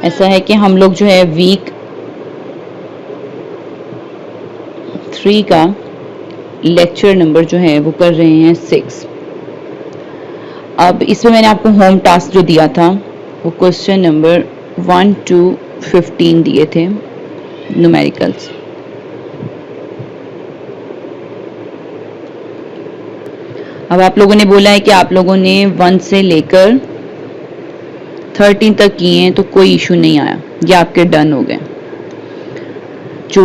ऐसा है कि हम लोग जो है वीक 3 का लेक्चर नंबर जो है वो कर रहे हैं 6। अब इसमें मैंने आपको होम टास्क जो दिया था वो क्वेश्चन नंबर 1 to 15 दिए थे न्यूमेरिकल्स। अब आप लोगों ने बोला है कि आप लोगों ने 1 से लेकर 13 तक किए हैं तो कोई इशू नहीं आया, ये आपके डन हो गए। जो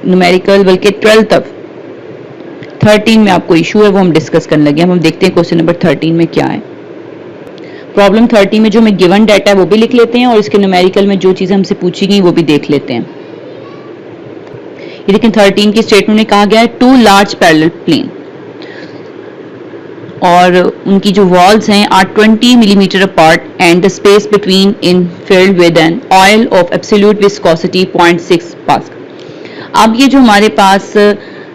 न्यूमेरिकल बल्कि 12 तक 13 में आपको इशू है वो हम डिस्कस करने लगे। हम देखते हैं क्वेश्चन नंबर 13 में क्या है। प्रॉब्लम 30 में जो हमें गिवन डाटा है वो भी लिख लेते हैं और इसके न्यूमेरिकल में जो चीजें हमसे पूछी गई वो भी देख लेते हैं। ये लेकिन 13 की स्टेटमेंट में कहा गया है 2 लार्ज पैरेलल प्लेन और उनकी जो वॉल्स हैं are 20 millimetre apart and the space between in filled with an oil of absolute viscosity 0.6 pascal. अब ये जो हमारे पास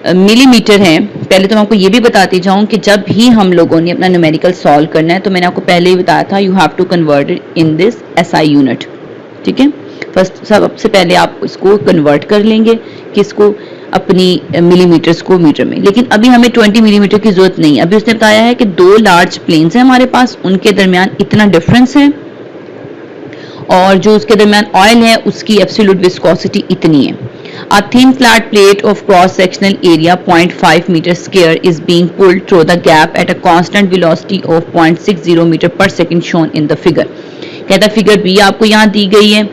मिलीमीटर है, पहले तो मैं आपको ये भी बताती जाऊं कि जब भी हम लोगों ने अपना न्यूमेरिकल सॉल्व करना है तो मैंने आपको पहले ही बताया था you have to convert it in this SI unit. ठीक है, फर्स्ट सबसे पहले आप इसको कन्वर्ट कर लेंगे किसको, अपनी मिलीमीटर्स को मीटर में। लेकिन अभी हमें 20 मिलीमीटर की जरूरत नहीं है। अभी उसने बताया है कि 2 लार्ज प्लेन्स हैं हमारे पास, उनके दरमियान इतना डिफरेंस है और जो उसके दरमियान ऑयल है उसकी एब्सोल्यूट विस्कोसिटी इतनी है। A thin flat plate of cross-sectional area 0.5 meter square is being pulled through the gap at a constant velocity of 0.60 meter per second shown in the figure। कहता है फिगर भी आपको यहाँ दी गई है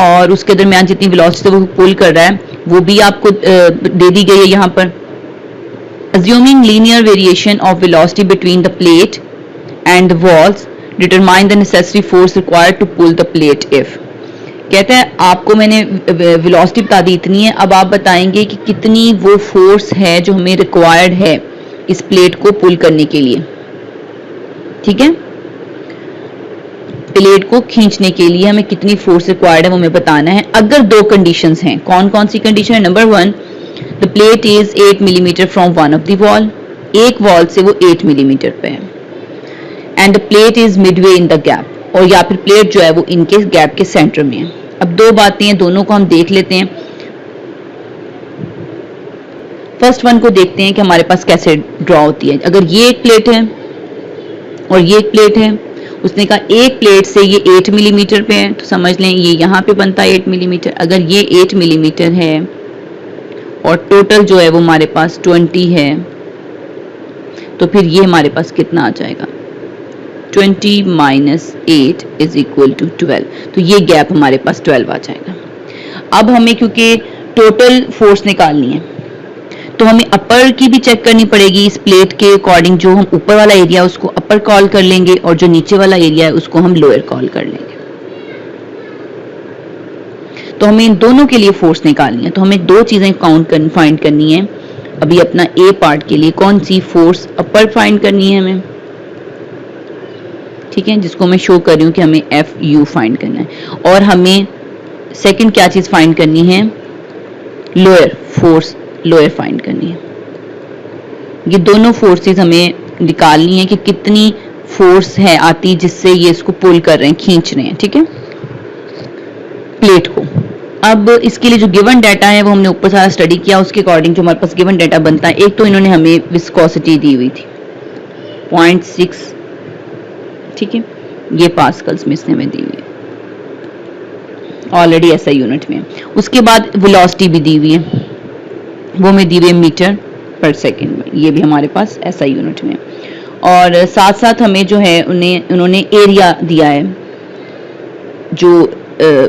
और उसके दरमियान जितनी वेलोसिटी वो पुल कर रहा है वो भी आपको दे दी गई है यहाँ पर। Assuming linear variation of velocity between the plate and the walls, determine the necessary force required to pull the plate if। कहते हैं आपको मैंने वेलोसिटी बता दी इतनी है, अब आप बताएंगे कि कितनी वो फोर्स है जो हमें रिक्वायर्ड है इस प्लेट को पुल करने के लिए। ठीक है, प्लेट को खींचने के लिए हमें कितनी फोर्स रिक्वायर्ड है वो हमें बताना है। अगर 2 कंडीशंस हैं, कौन कौन सी कंडीशन है? Number 1, the plate is 8 millimetre from one of the wall, एक वॉल से वो 8 मिलीमीटर पे है, and the plate is Midway in the gap, और या फिर प्लेट जो है वो इनके गैप के सेंटर में है। अब 2 बातें हैं, दोनों को हम देख लेते हैं। फर्स्ट वन को देखते हैं कि हमारे पास कैसे ड्रॉ होती है। अगर ये एक प्लेट है और ये एक प्लेट है, उसने कहा एक प्लेट से ये 8 मिलीमीटर पे है तो समझ लें ये यहाँ पे बनता है 8 मिलीमीटर। अगर ये 8 मिलीमीटर है और टोटल जो है वो हमारे पास 20 है तो फिर ये हमारे पास कितना आ जाएगा, 20 माइनस 8 इज इक्वल टू 12। तो ये गैप हमारे पास 12 आ जाएगा। अब हमें क्योंकि टोटल फोर्स निकालनी है तो हमें अपर की भी चेक करनी पड़ेगी। इस प्लेट के अकॉर्डिंग जो हम ऊपर वाला एरिया उसको अपर कॉल कर लेंगे और जो नीचे वाला एरिया है उसको हम लोअर कॉल कर लेंगे। तो हमें इन दोनों के लिए फोर्स निकालनी है, तो हमें 2 चीजें फाइंड करनी है। अभी अपना ए पार्ट के लिए कौन सी फोर्स अपर फाइंड करनी है हमें, ठीक है, जिसको मैं शो कर रही हूँ कि हमें एफ यू फाइंड करना है। और हमें सेकंड क्या चीज फाइंड करनी है, लोअर फोर्स, लोअर फाइंड करनी है। ये दोनों फोर्सेस हमें निकालनी है कि कितनी फोर्स है आती जिससे ये इसको पुल कर रहे हैं, खींच रहे हैं, ठीक है, प्लेट को। अब इसके लिए जो गिवन डाटा है वो हमने ऊपर सारा स्टडी किया, उसके अकॉर्डिंग जो हमारे पास गिवन डाटा बनता है, एक तो इन्होंने हमें विस्कोसिटी दी हुई थी 0.6, ठीक है, ये पास्कल्स में इसने हमें दी हुई है ऑलरेडी ऐसा यूनिट में। उसके बाद वेलोसिटी भी दी हुई है, वो हमें दी हुई है मीटर पर सेकेंड में, ये भी हमारे पास ऐसा यूनिट में। और साथ साथ हमें जो है उन्होंने एरिया दिया है जो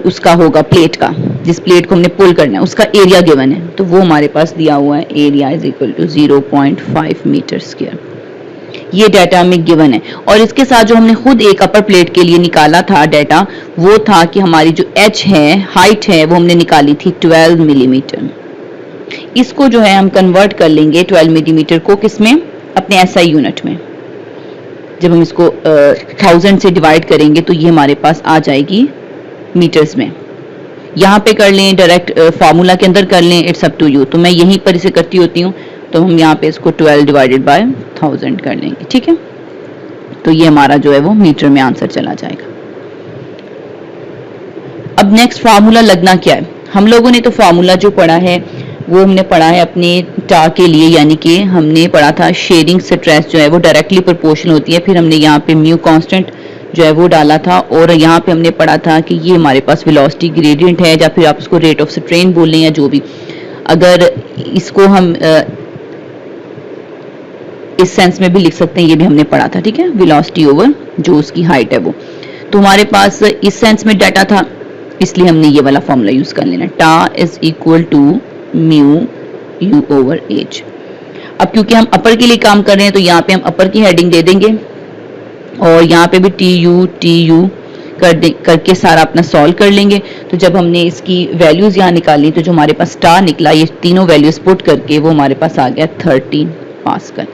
उसका होगा प्लेट का, जिस प्लेट को हमने पुल करना है उसका एरिया गिवन है, तो वो हमारे पास दिया हुआ है, area is equal to 0.5 metre square. ये डाटा हमें गिवन है। और इसके साथ जो हमने खुद एक अपर प्लेट के लिए निकाला था डाटा, वो था कि हमारी जो एच है, हाइट है, वो हमने निकाली थी 12 मिलीमीटर। इसको जो है हम कन्वर्ट कर लेंगे 12 मिलीमीटर को किसमें, अपने एसआई यूनिट में। जब हम इसको 1000 से डिवाइड करेंगे तो ये हमारे पास आ जाएगी मीटर्स में। यहाँ पे कर लें डायरेक्ट फार्मूला के अंदर कर लें, इट्स अप टू यू। तो मैं यहीं पर इसे करती होती हूँ, तो हम यहाँ पे इसको 12 डिवाइडेड बाय 1000 कर लेंगे, ठीक है। तो ये हमारा जो है वो मीटर में आंसर चला जाएगा। अब नेक्स्ट फार्मूला लगना क्या है, हम लोगों ने तो फार्मूला जो पढ़ा है वो हमने पढ़ा है अपने टा के लिए, यानी कि हमने पढ़ा था शेयरिंग स्ट्रेस जो है वो डायरेक्टली प्रोपोर्शनल होती है, फिर हमने यहाँ पे म्यू कांस्टेंट जो है वो डाला था, और यहाँ पे हमने पढ़ा था कि ये हमारे पास वेलोसिटी ग्रेडियंट है, या फिर आप इसको रेट ऑफ स्ट्रेन बोल लें या जो भी, अगर इसको हम इस सेंस में भी लिख सकते हैं, ये भी हमने पढ़ा था, ठीक है, वेलोसिटी ओवर जो उसकी हाइट है वो। तो हमारे पास इस सेंस में डाटा था, इसलिए हमने ये वाला फॉर्मूला यूज कर लेना, tau is equal to mu U over H. अब क्योंकि हम अपर के लिए काम कर रहे हैं तो यहाँ पे हम अपर की हेडिंग दे देंगे, और यहाँ पे भी टी यू करके सारा अपना सॉल्व कर लेंगे। तो जब हमने इसकी वैल्यूज यहाँ निकाली तो जो हमारे पास स्टार निकला, ये तीनों वैल्यूज पुट करके वो हमारे पास आ गया 13 पास्कल।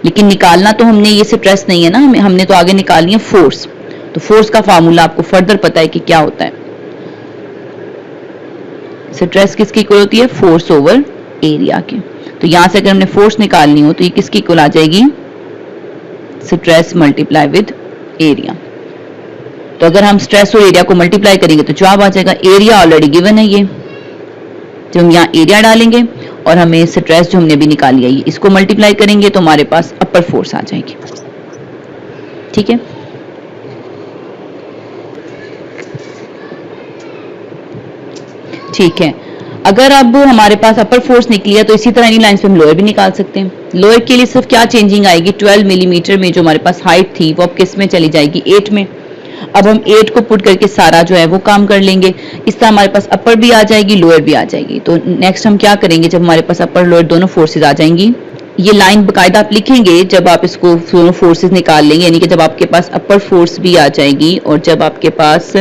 लेकिन निकालना तो हमने ये स्ट्रेस नहीं है ना, हमने तो आगे निकालनी है फोर्स। तो फोर्स का फार्मूला आपको फर्दर पता है कि क्या होता है, स्ट्रेस किसकी इक्वल होती है, फोर्स ओवर एरिया के। तो यहां से अगर हमने फोर्स निकालनी हो तो ये किसकी इक्वल आ जाएगी, स्ट्रेस मल्टीप्लाई विद एरिया। तो अगर हम स्ट्रेस और एरिया को मल्टीप्लाई करेंगे तो जवाब आ जाएगा, एरिया ऑलरेडी गिवन है ये, तो हम यहाँ एरिया डालेंगे और हमें स्ट्रेस जो हमने अभी निकाली है इसको मल्टीप्लाई करेंगे तो हमारे पास अपर फोर्स आ जाएगी, ठीक है। ठीक है, अगर अब हमारे पास अपर फोर्स निकली है तो इसी तरह इन्हीं लाइंस पे हम लोअर भी निकाल सकते हैं। लोअर के लिए सिर्फ क्या चेंजिंग आएगी, 12 मिलीमीटर में जो हमारे पास हाइट थी वो अब किस में चली जाएगी, 8 में। अब हम 8 को पुट करके सारा जो है वो काम कर लेंगे, इस तरह हमारे पास अपर भी आ जाएगी लोअर भी आ जाएगी। तो नेक्स्ट हम क्या करेंगे, जब हमारे पास अपर लोअर दोनों फोर्सेज आ जाएंगी, ये लाइन बकायदा आप लिखेंगे जब आप इसको दोनों फोर्सेज निकाल लेंगे, यानी कि जब आपके पास अपर फोर्स भी आ जाएगी और जब आपके पास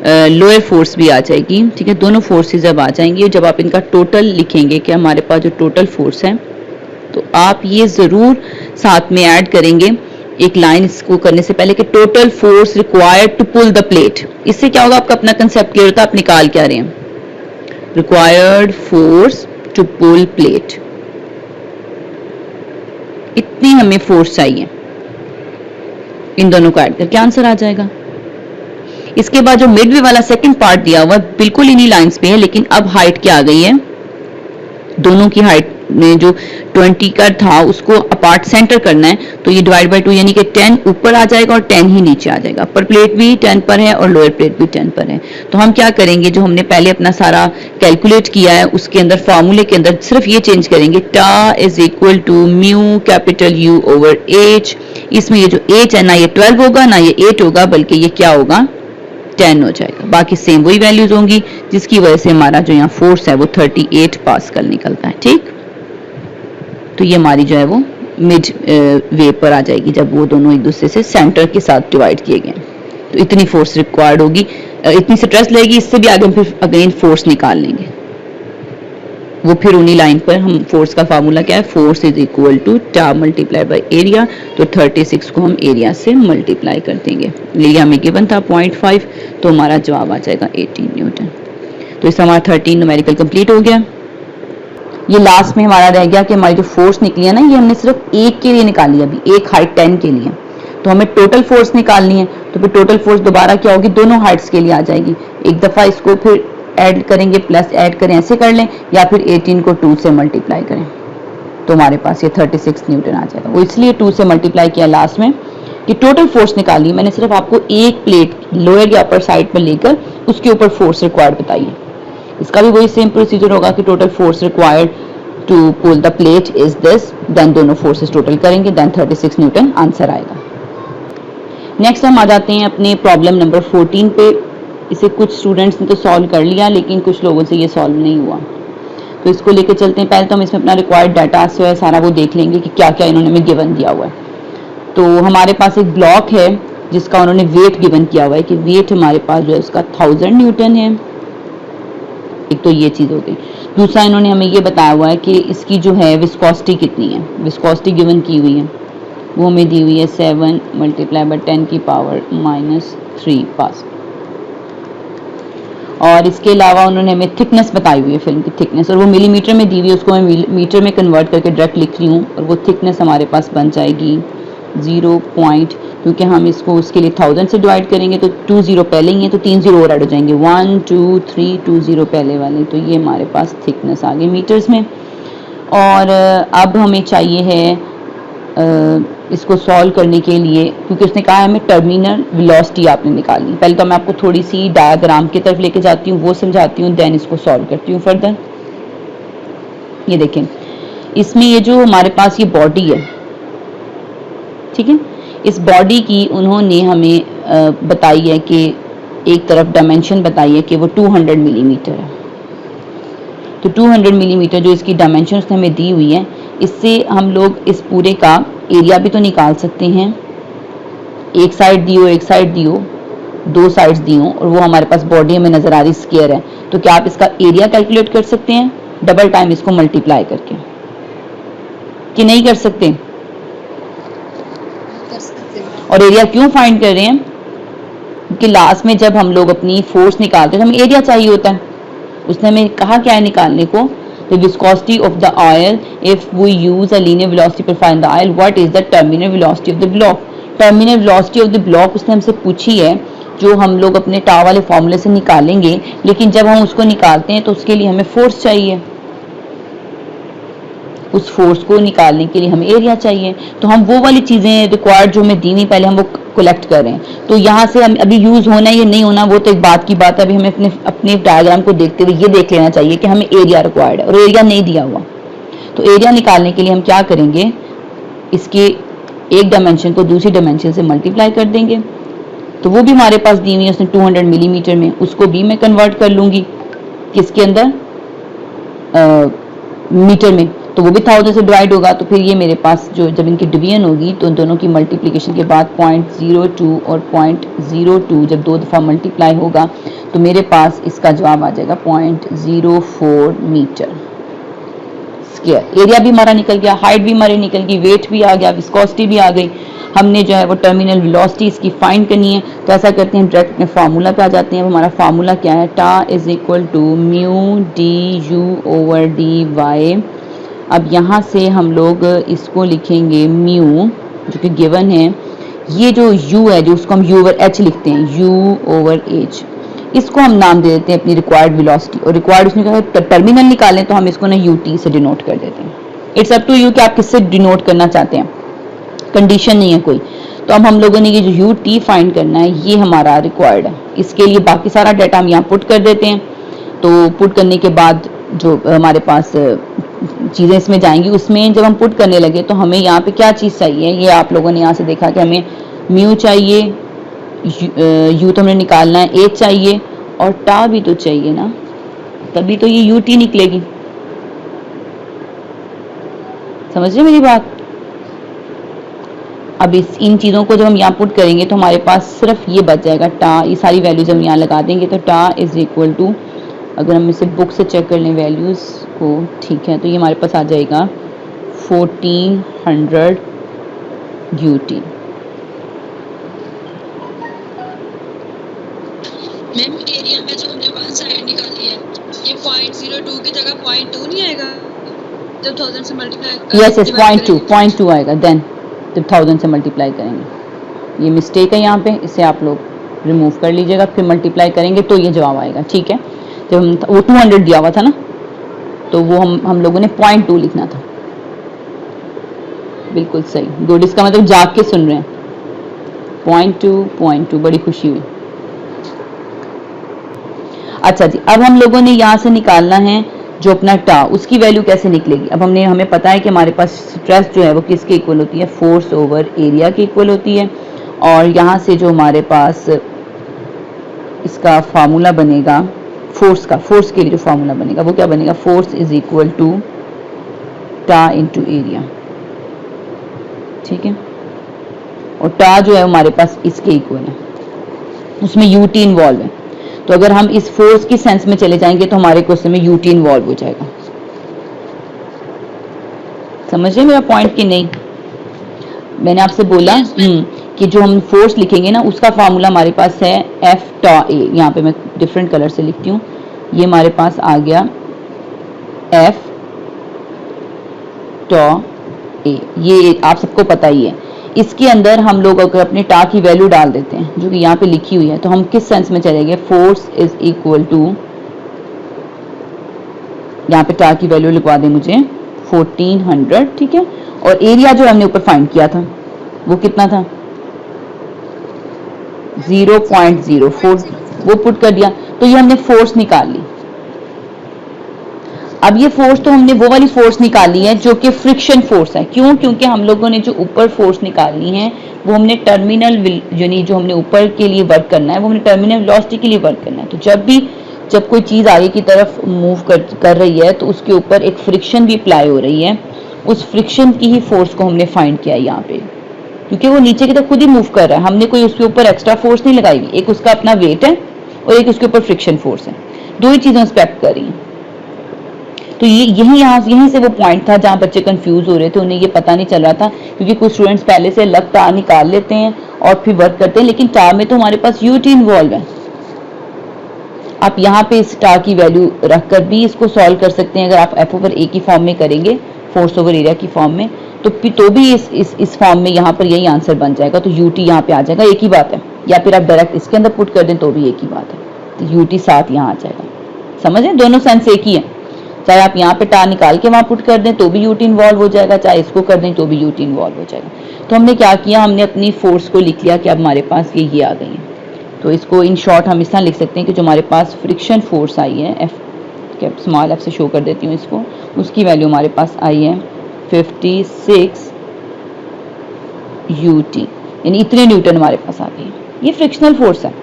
लोअर फोर्स भी आ जाएगी, ठीक है, दोनों फोर्सेज जब आ जाएंगी, जब आप इनका टोटल लिखेंगे कि हमारे पास जो टोटल फोर्स है, तो आप ये जरूर साथ में ऐड करेंगे एक लाइन इसको करने से पहले कि total force required to pull the plate. इससे क्या होगा, आपका अपना कंसेप्ट क्लियर होता है, आप निकाल क्या रहे हैं, required force to pull plate, इतनी हमें फोर्स चाहिए, इन दोनों को ऐड करके आंसर आ जाएगा। इसके बाद जो मिडवे वाला सेकंड पार्ट दिया हुआ बिल्कुल इन्हीं लाइंस पे है, लेकिन अब हाइट क्या आ गई है, दोनों की हाइट में जो 20 का था उसको अपार्ट सेंटर करना है, तो ये डिवाइड बाय 2 यानी कि 10 ऊपर आ जाएगा और 10 ही नीचे आ जाएगा। अपर प्लेट भी 10 पर है और लोअर प्लेट भी 10 पर है। तो हम क्या करेंगे, जो हमने पहले अपना सारा कैलकुलेट किया है उसके अंदर फार्मूले के अंदर सिर्फ ये चेंज करेंगे, tau is equal to mu capital U over H. इसमें ये जो एच है ना ये 12 होगा ना ये 8 होगा, बल्कि ये क्या होगा 10 हो जाएगा। बाकी सेम वही वैल्यूज होंगी, जिसकी वजह से हमारा जो यहाँ फोर्स है वो 38 पास्कल निकलता है, ठीक। तो ये हमारी जो है वो मिड वे पर आ जाएगी जब वो दोनों एक दूसरे से सेंटर के साथ डिवाइड किए गए। तो इतनी फोर्स रिक्वायर्ड होगी, इतनी स्ट्रेस लगेगी, इससे भी आगे हम फिर अगेन फोर्स निकाल लेंगे, वो फिर उन्हीं लाइन पर हम फोर्स का फार्मूला क्या है, फोर्स इज इक्वल टू टा मल्टीप्लाई बाय एरिया। तो 36 को हम एरिया से मल्टीप्लाई कर देंगे, एरिया में गिवन था 0.5, तो हमारा जवाब आ जाएगा 18 न्यूटन। तो इससे हमारा 13 न्यूमेरिकल कंप्लीट हो गया। ये लास्ट में हमारा रह गया कि हमारी जो फोर्स निकली है ना, ये हमने सिर्फ एक के लिए निकाली है, अभी एक हाइट 10 के लिए, तो हमें टोटल फोर्स निकालनी है। तो फिर टोटल फोर्स दोबारा क्या होगी, दोनों हाइट्स के लिए आ जाएगी। एक दफा इसको फिर ऐड करेंगे, प्लस ऐड करें, ऐसे कर लें, या फिर 18 को 2 से मल्टीप्लाई करें, तो हमारे पास ये 36 न्यूटन आ जाएगा। वो इसलिए 2 से मल्टीप्लाई किया लास्ट में कि टोटल फोर्स निकाली, मैंने सिर्फ आपको एक प्लेट लोअर या अपर साइड पर लेकर उसके ऊपर फोर्स रिक्वायर्ड बताई है। इसका भी वही सेम प्रोसीजर होगा कि total force required to pull the plate is this, then दोनों फोर्सेस टोटल करेंगे, देन 36 न्यूटन आंसर आएगा। नेक्स्ट हम आ जाते हैं अपने प्रॉब्लम नंबर 14 पे। इसे कुछ स्टूडेंट्स ने तो सॉल्व कर लिया, लेकिन कुछ लोगों से ये सॉल्व नहीं हुआ, तो इसको लेके चलते हैं। पहले तो हम इसमें अपना रिक्वायर्ड डाटा जो है सारा वो देख लेंगे कि क्या क्या इन्होंने हमें गिवन दिया हुआ है। तो हमारे पास एक ब्लॉक है जिसका उन्होंने वेट गिवन किया हुआ है कि वेट हमारे पास जो है उसका 1000 न्यूटन है। एक तो ये चीज़ हो गई। दूसरा इन्होंने हमें ये बताया हुआ है कि इसकी जो है विस्कोसिटी कितनी है, विस्कोसिटी गिवन की हुई है, वो हमें दी हुई है 7 मल्टीप्लाई बाय 10 की पावर -3 पास्कल। और इसके अलावा उन्होंने हमें थिकनेस बताई हुई है, फिल्म की थिकनेस, और वो मिलीमीटर में दी हुई है, उसको मैं मीटर में कन्वर्ट करके डायरेक्ट लिख रही हूँ, और वो थिकनेस हमारे पास बन जाएगी 0 पॉइंट, क्योंकि हम इसको उसके लिए 1000 से डिवाइड करेंगे तो 2 0 पहले ही है तो 3 0 और ऐड हो जाएंगे, 1 2 3 2 0 पहले वाले, तो ये हमारे पास थिकनेस आ गई मीटर्स में। और अब हमें चाहिए है इसको सॉल्व करने के लिए, क्योंकि उसने कहा हमें टर्मिनल वेलोसिटी आपने निकालनी। पहले तो मैं आपको थोड़ी सी डायग्राम की तरफ लेके जाती हूँ, वो समझाती हूँ, देन इसको सॉल्व करती हूँ फर्दर। ये देखें, इसमें ये जो हमारे पास ये बॉडी है, ठीक है, इस बॉडी की उन्होंने हमें बताई है कि एक तरफ डायमेंशन बताई है कि वो 200 मिलीमीटर है। तो 200 मिलीमीटर जो इसकी डायमेंशन उसने हमें दी हुई है, इससे हम लोग इस पूरे का एरिया भी तो निकाल सकते हैं। एक साइड दी हो, एक साइड दी हो, दो साइड्स दी हो, और वो हमारे पास बॉडी हमें नजर आ रही स्क्वायर है, तो क्या आप इसका एरिया कैलकुलेट कर सकते हैं डबल टाइम इसको मल्टीप्लाई करके, कि नहीं कर सकते? और एरिया क्यों फाइंड कर रहे हैं? क्योंकि लास्ट में जब हम लोग अपनी फोर्स निकालते हैं तो हमें एरिया चाहिए होता है। उसने हमें कहा क्या है निकालने को, the viscosity of the oil if we use a linear velocity profile in the oil, what is the terminal velocity of the block? terminal velocity of the block उसने हमसे पूछी है, जो हम लोग अपने टा वाले फॉर्मूले से निकालेंगे, लेकिन जब हम उसको निकालते हैं तो उसके लिए हमें फोर्स चाहिए, उस फोर्स को निकालने के लिए हमें एरिया चाहिए, तो हम वो वाली चीज़ें रिक्वायर्ड जो हमें दी हुई पहले हम वो कलेक्ट कर रहे हैं। तो यहाँ से हम अभी यूज होना या नहीं होना वो तो एक बात की बात है, अभी हमें अपने अपने डायग्राम को देखते हुए ये देख लेना चाहिए कि हमें एरिया रिक्वायर्ड है, और एरिया नहीं दिया हुआ। तो एरिया निकालने के लिए हम क्या करेंगे, इसके एक डायमेंशन को दूसरी डायमेंशन से मल्टीप्लाई कर देंगे, तो वो भी हमारे पास दी हुई है उसने 200 मिलीमीटर में, उसको भी मैं कन्वर्ट कर लूँगी किसके अंदर, मीटर में, तो वो भी 1000 से डिवाइड होगा, तो फिर ये मेरे पास जो जब इनकी डिवीजन होगी तो इन दोनों की मल्टीप्लिकेशन के बाद 0.02 और 0.02 जब दो दफ़ा मल्टीप्लाई होगा तो मेरे पास इसका जवाब आ जाएगा 0.04 मीटर स्क्वायर। एरिया भी हमारा निकल गया, हाइट भी हमारी निकल गई, वेट भी आ गया, विस्कोसिटी भी आ गई। हमने जो है वो टर्मिनल वेलोसिटी इसकी फाइंड करनी है, तो ऐसा करते हैं डायरेक्ट अपने फार्मूला पे आ जाते हैं। हमारा फार्मूला क्या है, tau is equal to mu D U over D Y. अब यहाँ से हम लोग इसको लिखेंगे म्यू जो कि गिवन है, ये जो u है जो उसको हम u ओवर h लिखते हैं, u ओवर h, इसको हम नाम दे देते हैं अपनी रिक्वायर्ड वेलोसिटी, और रिक्वायर्ड उसने कहा टर्मिनल निकालें तो हम इसको ना ut से डिनोट कर देते हैं। इट्स अप टू यू कि आप किससे डिनोट करना चाहते हैं, कंडीशन नहीं है कोई। तो अब हम लोगों ने ये जो ut फाइंड करना है ये हमारा रिक्वायर्ड है, इसके लिए बाकी सारा डाटा हम यहाँ पुट कर देते हैं। तो पुट करने के बाद जो हमारे पास चीज़ें इसमें जाएंगी, उसमें जब हम पुट करने लगे तो हमें यहाँ पे क्या चीज़ चाहिए, ये आप लोगों ने यहाँ से देखा कि हमें म्यू चाहिए, यू तो हमें निकालना है, एच चाहिए और टा भी तो चाहिए ना, तभी तो ये यूटी निकलेगी। समझ रहे मेरी बात? अब इन चीज़ों को जब हम यहाँ पुट करेंगे तो हमारे पास सिर्फ ये बच जाएगा टा, ये सारी वैल्यूज हम यहाँ लगा देंगे, तो टा इज इक्वल टू, अगर हम इसे बुक से चेक कर लें वैल्यूज़ को, ठीक है, तो ये हमारे पास आ जाएगा 1400 यूटी। मैम एरिया में जो हमने वन साइड निकाली है, ये 0.02 की जगह 0.2 नहीं आएगा जब 1000 से मल्टीप्लाई? यस यस, 0.2 आएगा देन जब 1000 से मल्टीप्लाई करेंगे। ये मिस्टेक है यहाँ पे, इसे आप लोग रिमूव कर लीजिएगा, फिर मल्टीप्लाई करेंगे तो ये जवाब आएगा, ठीक है। जब हम वो 200 दिया हुआ था ना, तो वो हम लोगों ने 0.2 लिखना था। बिल्कुल सही, गुड, इसका मतलब जाग के सुन रहे हैं। 0.2, बड़ी खुशी हुई। अच्छा जी, अब हम लोगों ने यहाँ से निकालना है जो अपना टा, उसकी वैल्यू कैसे निकलेगी। अब हमें पता है कि हमारे पास स्ट्रेस जो है वो किसके इक्वल होती है, फोर्स ओवर एरिया के इक्वल होती है, और यहाँ से जो हमारे पास इसका फार्मूला बनेगा फोर्स के लिए जो फार्मूला बनेगा वो क्या बनेगा, फोर्स इज इक्वल टू टा इंटू एरिया, ठीक है। और टा जो है हमारे पास इसके इक्वल है, उसमें यूटी इन्वॉल्व है, तो अगर हम इस फोर्स की सेंस में चले जाएंगे तो हमारे क्वेश्चन में यूटी इन्वॉल्व हो जाएगा। समझ रहे मेरा पॉइंट कि नहीं? मैंने आपसे बोला कि जो हम फोर्स लिखेंगे ना उसका फार्मूला हमारे पास है एफ टा ए, यहाँ पे मैं डिफरेंट कलर से लिखती हूँ, ये हमारे पास आ गया एफ टा ए, ये आप सबको पता ही है। इसके अंदर हम लोग अगर अपने टा की वैल्यू डाल देते हैं जो कि यहाँ पे लिखी हुई है, तो हम किस सेंस में चलेंगे, फोर्स इज इक्वल टू, यहाँ पे टा की वैल्यू लिखवा दें मुझे 1400, ठीक है। और एरिया जो हमने ऊपर फाइंड किया था वो कितना था, 0.04, वो पुट कर दिया, तो ये हमने फोर्स निकाल ली। अब ये फोर्स तो हमने वो वाली फोर्स निकाली है जो कि फ्रिक्शन फोर्स है। क्यों? क्योंकि हम लोगों ने जो ऊपर फोर्स निकालनी है वो हमने टर्मिनल यानी जो हमने ऊपर के लिए वर्क करना है वो हमने टर्मिनल वेलोसिटी के लिए वर्क करना है। तो जब कोई चीज आगे की तरफ मूव कर रही है तो उसके ऊपर एक फ्रिक्शन भी अप्लाई हो रही है, उस फ्रिक्शन की ही फोर्स को हमने फाइंड किया यहाँ पे, क्योंकि वो नीचे की तरफ खुद ही मूव कर रहा है, हमने कोई उसके ऊपर एक्स्ट्रा फोर्स नहीं लगाई। एक उसका अपना वेट है और एक उसके ऊपर फ्रिक्शन फोर्स है, दो ही चीजें इंस्पेक्ट कर रही हैं। तो ये यहीं से वो पॉइंट था जहां बच्चे कंफ्यूज हो रहे थे, उन्हें ये पता नहीं चल रहा था, क्योंकि कुछ स्टूडेंट्स पहले से अलग टा निकाल लेते हैं और फिर वर्क करते हैं, लेकिन टा में तो हमारे पास यूटी इन्वॉल्व है। आप यहाँ पे इस टा की वैल्यू रखकर भी इसको सॉल्व कर सकते हैं। अगर आप एफ ओवर ए की फॉर्म में करेंगे, फोर्स ओवर एरिया की फॉर्म में, तो भी इस फॉर्म में यहाँ पर यही आंसर बन जाएगा। तो यूटी यहाँ पे आ जाएगा, एक ही बात है। या फिर आप डायरेक्ट इसके अंदर पुट कर दें तो भी एक ही बात है, तो यूटी साथ यहाँ आ जाएगा। समझ रहे, दोनों सेंस एक ही है। चाहे आप यहाँ पे टा निकाल के वहां पुट कर दें तो भी यूटी इन्वॉल्व हो जाएगा, चाहे इसको कर दें तो भी यूटी इन्वॉल्व हो जाएगा। तो हमने क्या किया, हमने अपनी फोर्स को लिख लिया कि अब हमारे पास ये आ गई है। तो इसको इन शॉर्ट हम इस तरह लिख सकते हैं कि जो हमारे पास फ्रिक्शन फोर्स आई है, एफ स्मॉल एफ से शो कर देती हूँ इसको, उसकी वैल्यू हमारे पास आई है 56 यूटी, यानी इतने न्यूटन हमारे पास आ गई है। ये फ्रिक्शनल फोर्स है।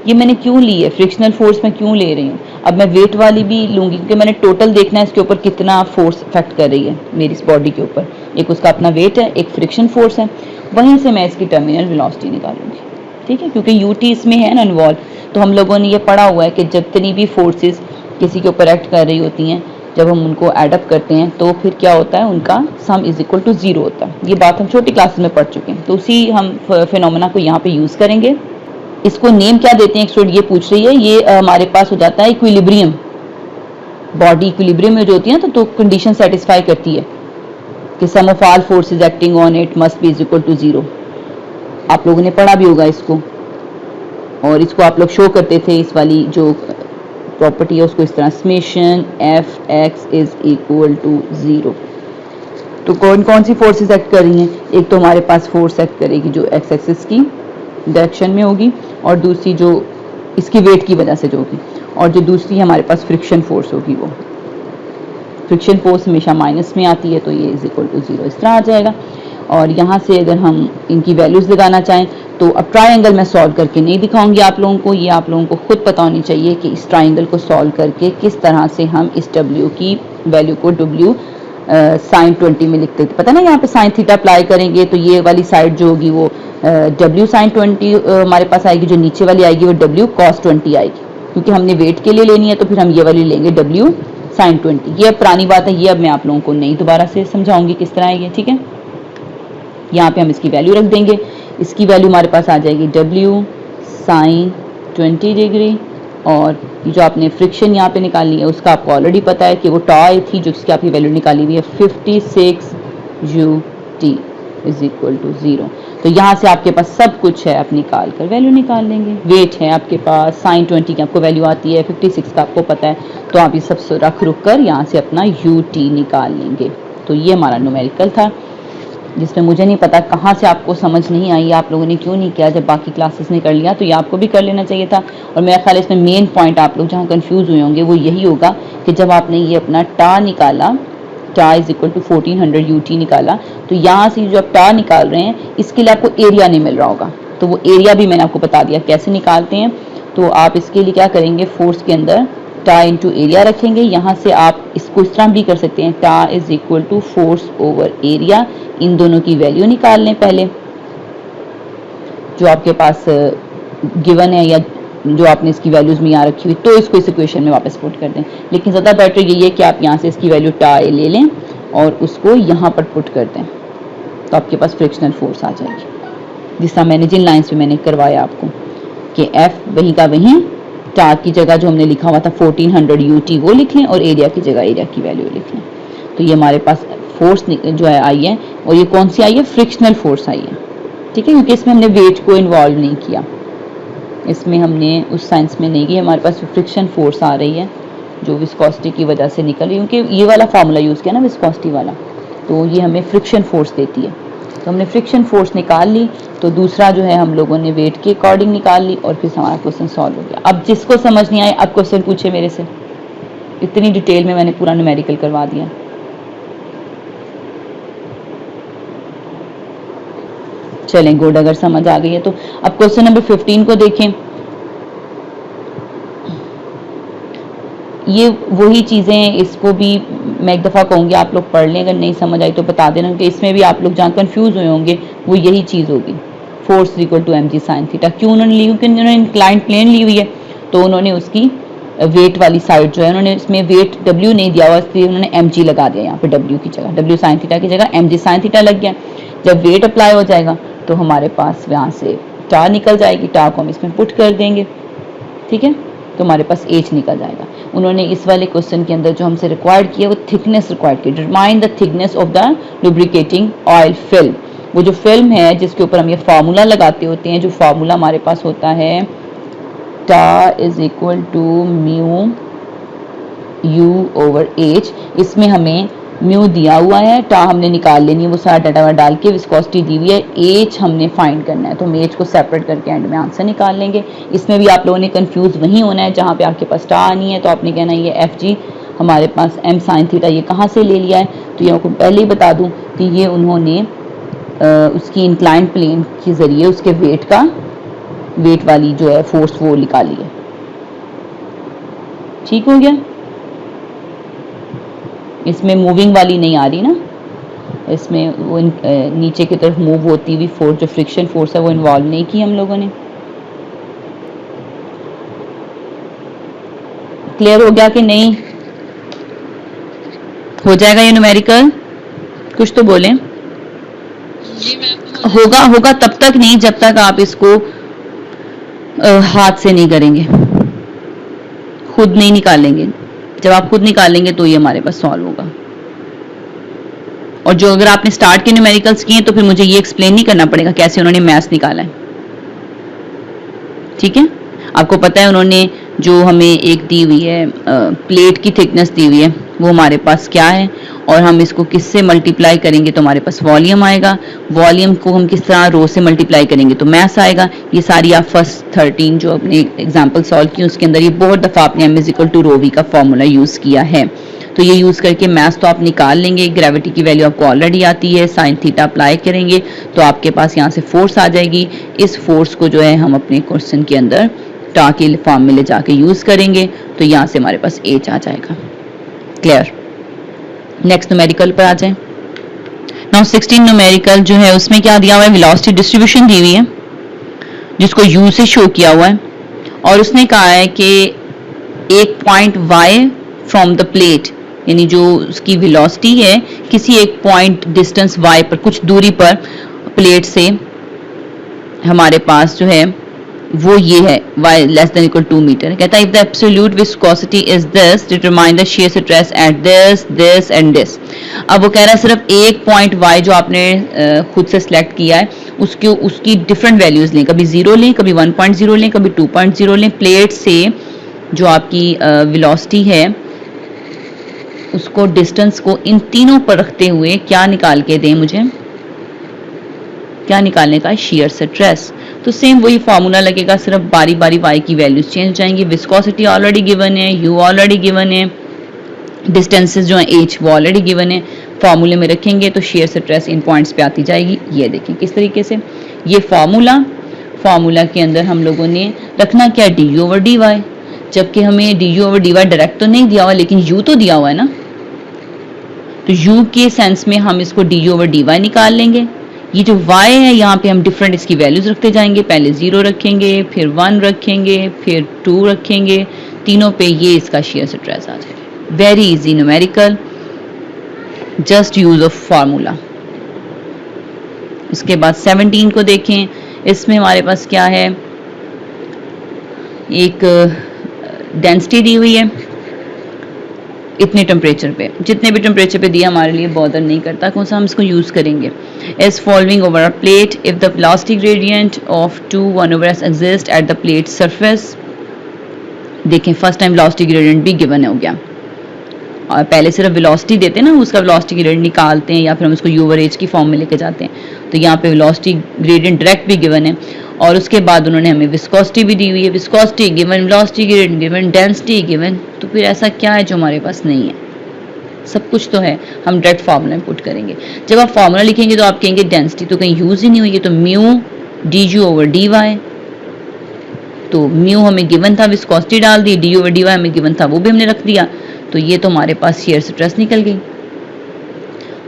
ये मैंने क्यों ली है, फ्रिक्शनल फोर्स में क्यों ले रही हूँ। अब मैं वेट वाली भी लूंगी क्योंकि मैंने टोटल देखना है इसके ऊपर कितना फोर्स इफेक्ट कर रही है मेरी इस बॉडी के ऊपर। एक उसका अपना वेट है, एक फ्रिक्शन फोर्स है, वहीं से मैं इसकी टर्मिनल वेलोसिटी निकालूंगी, ठीक है। क्योंकि यूटी इसमें है ना इन्वॉल्व, तो हम लोगों ने ये पढ़ा हुआ है कि जितनी भी फोर्सेस किसी के ऊपर एक्ट कर रही होती हैं, जब हम उनको एडअप करते हैं तो फिर क्या होता है, उनका सम इज इक्वल टू 0 होता है। ये बात हम छोटी क्लासेस में पढ़ चुके हैं, तो उसी हम फिनोमेना को यहाँ पे यूज करेंगे। इसको नेम क्या देते हैं, एक स्टूडेंट ये पूछ रही है। ये हमारे पास हो जाता है इक्विलिब्रियम, बॉडी इक्विलिब्रियम में जो होती है ना, तो कंडीशन सेटिस्फाई करती है कि sum of all forces acting on it must be is equal to 0। आप लोगों ने पढ़ा भी होगा इसको, और इसको आप लोग शो करते थे, इस वाली जो प्रॉपर्टी है उसको इस तरह, summation F X is equal to 0। तो कौन कौन सी फोर्सेस एक्ट कर रही हैं, एक तो हमारे पास फोर्स एक्ट करेगी जो एक्स एक्सिस की डायरेक्शन में होगी, और दूसरी जो इसकी वेट की वजह से जो होगी, और जो दूसरी हमारे पास फ्रिक्शन फोर्स होगी, वो फ्रिक्शन फोर्स हमेशा माइनस में आती है, तो ये इज इक्वल टू 0 इस तरह आ जाएगा। और यहाँ से अगर हम इनकी वैल्यूज लगाना चाहें तो अब ट्राइंगल मैं सॉल्व करके नहीं दिखाऊंगी आप लोगों को, ये आप लोगों को खुद पता होनी चाहिए कि इस ट्राइंगल को सॉल्व करके किस तरह से हम इस W की वैल्यू को W साइन 20 में लिखते थे। पता ना, यहाँ पे साइन थीटा अप्लाई करेंगे तो ये वाली साइड जो होगी वो W साइन 20 हमारे पास आएगी, जो नीचे वाली आएगी वो W cos 20 आएगी, क्योंकि हमने वेट के लिए लेनी है तो फिर हम ये वाली लेंगे W साइन 20। ये अब पुरानी बात है, ये अब मैं आप लोगों को नहीं दोबारा से समझाऊंगी किस तरह है ये, ठीक है। यहाँ पे हम इसकी वैल्यू रख देंगे, इसकी वैल्यू हमारे पास आ जाएगी W साइन 20 डिग्री, और जो आपने फ्रिक्शन यहाँ पे निकाली है उसका आपको ऑलरेडी पता है कि वो टॉय थी, जो इसकी आपकी वैल्यू निकाली हुई है 56 UT इज इक्वल टू 0। तो यहाँ से आपके पास सब कुछ है, आप निकाल कर वैल्यू निकाल लेंगे। वेट है आपके पास, साइन 20 की आपको वैल्यू आती है, 56 का आपको पता है, तो आप ये सब रख कर यहाँ से अपना UT निकाल लेंगे। तो ये हमारा न्यूमेरिकल था, जिसमें मुझे नहीं पता कहाँ से आपको समझ नहीं आई, आप लोगों ने क्यों नहीं किया। जब बाकी क्लासेस ने कर लिया तो ये आपको भी कर लेना चाहिए था। और मेरा ख्याल है इसमें मेन पॉइंट आप लोग जहाँ कंफ्यूज हुए होंगे वो यही होगा कि जब आपने ये अपना टा निकाला, टा इज इक्वल टू 1400 UT निकाला, तो यहाँ से जो आप टा निकाल रहे हैं इसके लिए आपको एरिया नहीं मिल रहा होगा, तो वो एरिया भी मैंने आपको बता दिया कैसे निकालते हैं। तो आप इसके लिए क्या करेंगे, फोर्स के अंदर टा इंटू एरिया रखेंगे। यहाँ से आप इसको इस तरह भी कर सकते हैं, टा is equal to force over area. इन दोनों की वैल्यू निकाल लें पहले, जो आपके पास गिवन है या जो आपने इसकी वैल्यूज में यहाँ रखी हुई, तो इसको इस इक्वेशन में वापस पुट कर दें। लेकिन ज़्यादा बेटर यही है कि आप यहाँ से इसकी वैल्यू टा ले लें और उसको यहाँ पर पुट कर दें, तो आपके पास फ्रिक्शनल फोर्स आ जाएगी, जिस तरह मैंने जिन लाइन्स पे मैंने करवाया आपको कि F वहीं का वहीं, टा की जगह जो हमने लिखा हुआ था 1400 UT वो लिख लें, और एरिया की जगह एरिया की वैल्यू लिख लें। तो ये हमारे पास फोर्स जो है आई है, और ये कौन सी आई है, फ्रिक्शनल फोर्स आई है। ठीक है, क्योंकि इसमें हमने वेट को इन्वॉल्व नहीं किया, इसमें हमने उस साइंस में नहीं की, हमारे पास फ्रिक्शन फोर्स आ रही है जो विस्कोसिटी की वजह से निकल रही है, क्योंकि ये वाला फार्मूला यूज़ किया ना विस्कोसिटी वाला, तो ये हमें फ्रिक्शन फोर्स देती है। तो हमने फ्रिक्शन फोर्स निकाल ली, तो दूसरा जो है हम लोगों ने वेट के अकॉर्डिंग निकाल ली, और फिर हमारा क्वेश्चन सॉल्व हो गया। अब जिसको समझ नहीं आए अब क्वेश्चन पूछे मेरे से, इतनी डिटेल में मैंने पूरा न्यूमेरिकल करवा दिया। चलें गुड, अगर समझ आ गई है तो। अब क्वेश्चन नंबर 15 को देखें। ये वही चीज़ें हैं, इसको भी मैं एक दफ़ा कहूँगी आप लोग पढ़ लें, अगर नहीं समझ आई तो बता देना, कि इसमें भी आप लोग जहाँ कन्फ्यूज़ हुए होंगे वो यही चीज़ होगी। Force equal to mg sin theta क्यों उन्होंने ली, क्योंकि उन्होंने इंक्लाइंड प्लेन ली हुई है, तो उन्होंने उसकी वेट वाली साइड जो है, उन्होंने इसमें वेट w नहीं दिया हुआ, इसलिए उन्होंने mg लगा दिया यहाँ पे, w की जगह, w sin थीटा की जगह mg sin थीटा लग गया। जब वेट अप्लाई हो जाएगा तो हमारे पास यहाँ से टार निकल जाएगी, टार को हम इसमें पुट कर देंगे, ठीक है, तो हमारे पास एच निकल जाएगा। उन्होंने इस वाले क्वेश्चन के अंदर जो हमसे रिक्वायर्ड किया वो थिकनेस रिक्वायर्ड की, determine the thickness of the lubricating oil film. वो जो फिल्म है जिसके ऊपर हम ये फार्मूला लगाते होते हैं, जो फार्मूला हमारे पास होता है tau is equal to mu U over H, इसमें हमें म्यू दिया हुआ है, टा हमने निकाल लेनी है, वो सारा डाटा डाल के, विस्कोसिटी दी हुई है, एच हमने फाइंड करना है, तो हम एच को सेपरेट करके एंड में आंसर निकाल लेंगे। इसमें भी आप लोगों ने कंफ्यूज वहीं होना है जहाँ पे आपके पास टा आनी है, तो आपने कहना है ये एफ जी हमारे पास एम साइन थीटा ये कहाँ से ले लिया है, तो ये आपको पहले ही बता दूँ कि ये उन्होंने उसकी इंक्लाइंड प्लेन के ज़रिए उसके वेट वाली जो है फोर्स वो निकाली है। ठीक हो गया, इसमें मूविंग वाली नहीं आ रही ना, इसमें वो नीचे की तरफ मूव होती हुई फोर्स जो फ्रिक्शन फोर्स है वो इन्वॉल्व नहीं की हम लोगों ने। क्लियर हो गया कि नहीं? हो जाएगा ये न्यूमेरिकल? कुछ तो बोलें। होगा तब तक नहीं जब तक आप इसको हाथ से नहीं करेंगे, खुद नहीं निकालेंगे। जब आप खुद निकालेंगे तो ये हमारे पास सॉल्व होगा। और जो अगर आपने स्टार्ट के न्यूमेरिकल्स किए तो फिर मुझे ये एक्सप्लेन नहीं करना पड़ेगा कैसे उन्होंने मैथ्स निकाला है। ठीक है, आपको पता है उन्होंने जो हमें एक दी हुई है प्लेट की थिकनेस दी हुई है वो हमारे पास क्या है, और हम इसको किससे मल्टीप्लाई करेंगे तो हमारे पास वॉल्यूम आएगा। वॉल्यूम को हम किस तरह रो से मल्टीप्लाई करेंगे तो मैथ आएगा। ये सारी आप फर्स्ट 13 जो अपने एग्जाम्पल सॉल्व की उसके अंदर ये बहुत दफ़ा आपने m is equal to rho V का फॉर्मूला यूज़ किया है, तो ये यूज़ करके मैथ्स तो आप निकाल लेंगे। ग्रेविटी की वैल्यू आपको ऑलरेडी आती है, साइन थीटा अप्लाई करेंगे तो आपके पास यहाँ से फोर्स आ जाएगी। इस फोर्स को जो है हम अपने क्वेश्चन के अंदर टा के फॉर्म में ले जाके यूज़ करेंगे, तो यहाँ से हमारे पास एच आ जाएगा। क्लियर? नेक्स्ट न्यूमेरिकल पर आ जाए। नाउ 16 न्यूमेरिकल जो है उसमें क्या दिया हुआ है, वेलोसिटी डिस्ट्रीब्यूशन दी हुई है जिसको यू से शो किया हुआ है, और उसने कहा है कि एक point y from the plate, यानी जो उसकी वेलोसिटी है किसी एक पॉइंट डिस्टेंस y पर, कुछ दूरी पर प्लेट से हमारे पास जो है वो ये है y less than equal 2 metre. कहता है if the absolute viscosity is this determine the shear stress at this and this. अब वो कह रहा है सिर्फ एक पॉइंट y जो आपने खुद से सिलेक्ट किया है उसकी डिफरेंट वैल्यूज लें, कभी 0 लें, कभी 1.0 लें, कभी 2.0 लें। प्लेट से जो आपकी वेलोसिटी है उसको डिस्टेंस को इन तीनों पर रखते हुए क्या निकाल के दें, मुझे क्या निकालने का, शियर स्ट्रेस। तो सेम वही फार्मूला लगेगा, सिर्फ बारी बारी y की वैल्यूज चेंज हो जाएंगी। विस्कोसिटी ऑलरेडी गिवन है, u ऑलरेडी गिवन है, डिस्टेंसेस जो है h वो ऑलरेडी गिवन है, फार्मूले में रखेंगे तो शियर स्ट्रेस इन पॉइंट्स पे आती जाएगी। ये देखें किस तरीके से, ये फार्मूला के अंदर हम लोगों ने रखना क्या, du ओवर dy, जबकि हमें du ओवर dy डायरेक्ट तो नहीं दिया हुआ लेकिन u तो दिया हुआ है ना, तो u के सेंस में हम इसको du ओवर dy निकाल लेंगे। ये जो y है यहाँ पे हम डिफरेंट इसकी वैल्यूज रखते जाएंगे, पहले 0 रखेंगे, फिर 1 रखेंगे, फिर 2 रखेंगे, तीनों पे ये इसका शियर स्ट्रेस आ जाएगा। Very easy numerical, just use of formula. उसके बाद 17 को देखें, इसमें हमारे पास क्या है, एक डेंसिटी दी हुई है इतने टेम्परेचर पे, जितने भी टेम्परेचर पे दिया हमारे लिए बॉदर नहीं करता, कौन सा हम इसको यूज़ करेंगे। As following over a plate if the velocity gradient of 2 1/s exist at the plate surface. देखें फर्स्ट टाइम वेलोसिटी ग्रेडियंट भी गिवन हो गया, और पहले सिर्फ वेलोसिटी देते हैं ना, उसका वेलोसिटी ग्रेडियंट निकालते हैं या फिर हम उसको यू ओवर एच की फॉर्म में लेके जाते हैं। तो यहाँ पे वेलोसिटी ग्रेडियंट डायरेक्ट भी गिवन है, और उसके बाद उन्होंने हमें विस्कोसिटी भी दी हुई है, viscosity given, velocity gradient given, density given. तो फिर ऐसा क्या है जो हमारे पास नहीं है? सब कुछ तो है, हम डायरेक्ट फार्मूला में पुट करेंगे। जब आप फार्मूला लिखेंगे तो आप कहेंगे डेंसिटी तो कहीं यूज ही नहीं हुई है, तो mu D U over D Y. तो म्यू हमें गिवन था, विस्कोसिटी डाल दी, डी ओवर डी वाई हमें गिवन था, वो भी हमने रख दिया। तो ये तो हमारे पास शेयर स्ट्रेस निकल गई।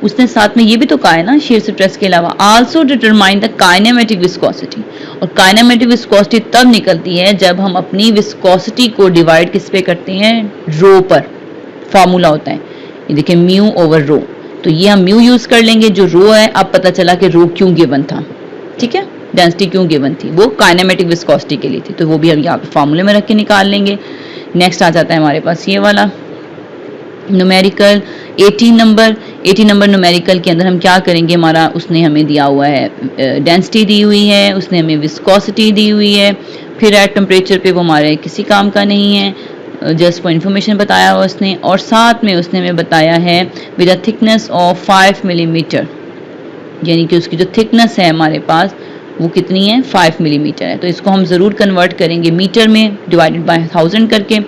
उसने साथ में ये भी तो कहा है ना, शेयर स्ट्रेस के अलावा also determine the kinematic viscosity. और काइनेमेटिक विस्कोसिटी तब निकलती है जब हम अपनी विस्कोसिटी को डिवाइड किस पे करते हैं, रो पर। फार्मूला होता है ये देखिए म्यू ओवर रो, तो ये हम म्यू यूज कर लेंगे, जो रो है अब पता चला कि रो क्यों गिवन था, ठीक है, डेंसिटी क्यों गिवन थी, वो काइनेमेटिक विस्कोसिटी के लिए थी, तो वो भी हम यहाँ पे फार्मूले में रख के निकाल लेंगे। नेक्स्ट आ जाता है हमारे पास ये वाला न्यूमेरिकल 18 नंबर न्यूमेरिकल के अंदर हम क्या करेंगे, हमारा उसने हमें दिया हुआ है डेंसिटी दी हुई है, उसने हमें विस्कोसिटी दी हुई है, फिर एट टेम्परेचर पे वो हमारे किसी काम का नहीं है, जस्ट फॉर इन्फॉर्मेशन बताया हुआ उसने, और साथ में उसने हमें बताया है with a thickness of 5 millimetre, यानी कि उसकी जो थिकनेस है हमारे पास वो कितनी है, 5 मिलीमीटर है। तो इसको हम ज़रूर कन्वर्ट करेंगे मीटर में डिवाइडेड बाय 1000 करके।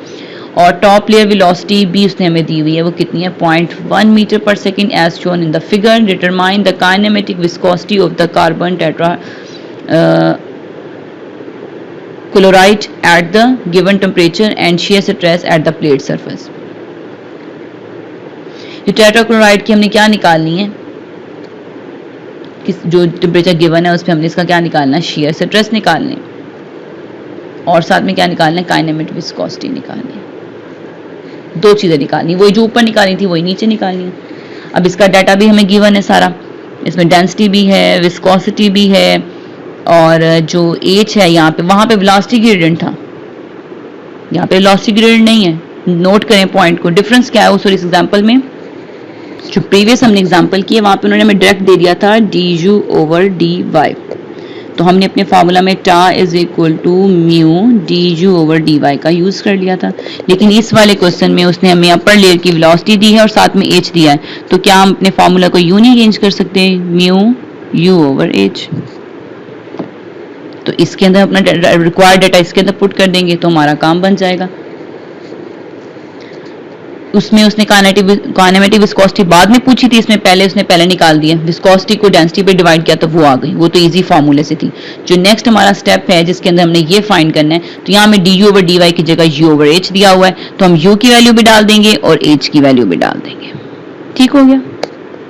और टॉप लेयर वेलोसिटी भी उसने हमें दी हुई है, वो कितनी है, 0.1 मीटर पर second as shown in the figure. Determine the kinematic viscosity of the carbon tetrachloride at the given temperature and shear stress at the plate surface. ये टेट्राक्लोराइड की हमने क्या निकालनी है, जो टेम्परेचर गिवन है उस पर हमने इसका क्या निकालना है, शेयर स्ट्रेस निकालने, और साथ में क्या निकालना है, काइनेमेटिक विस्कोसिटी निकालनी है। दो चीज़ें निकालनी, वही जो ऊपर निकालनी थी वही नीचे निकालनी है। अब इसका डाटा भी हमें गिवन है सारा, इसमें डेंसिटी भी है, विस्कोसिटी भी है, और जो एच है यहाँ पे, वहाँ पे वेलोसिटी ग्रेडियंट था, यहाँ पे वेलोसिटी ग्रेडियंट नहीं है। नोट करें पॉइंट को, डिफरेंस क्या है उस एग्जाम्पल में, जो प्रीवियस हमने एग्जाम्पल किया वहाँ पे उन्होंने हमें डायरेक्ट दे दिया था D U over D Y, तो हमने अपने फार्मूला में tau is equal to mu D U over D Y का यूज कर लिया था। लेकिन इस वाले क्वेश्चन में उसने हमें अपर लेयर की वेलोसिटी दी है और साथ में एच दिया है, तो क्या हम अपने फार्मूला को यूं नहीं चेंज कर सकते, म्यू यू ओवर एच। तो इसके अंदर अपना रिक्वायर्ड डाटा इसके अंदर पुट कर देंगे तो हमारा काम बन जाएगा। उसमें उसने काइनेमेटिक विस्कोसिटी बाद में पूछी थी, इसमें पहले निकाल दिया, विस्कोसिटी को डेंसिटी पे डिवाइड किया तो वो आ गई, वो तो इजी फार्मूले से थी। जो नेक्स्ट हमारा स्टेप है जिसके अंदर हमने ये फाइंड करना है, तो यहाँ हमें D U over D Y की जगह यू ओवर एच दिया हुआ है, तो हम यू की वैल्यू भी डाल देंगे और एच की वैल्यू भी डाल देंगे। ठीक हो गया,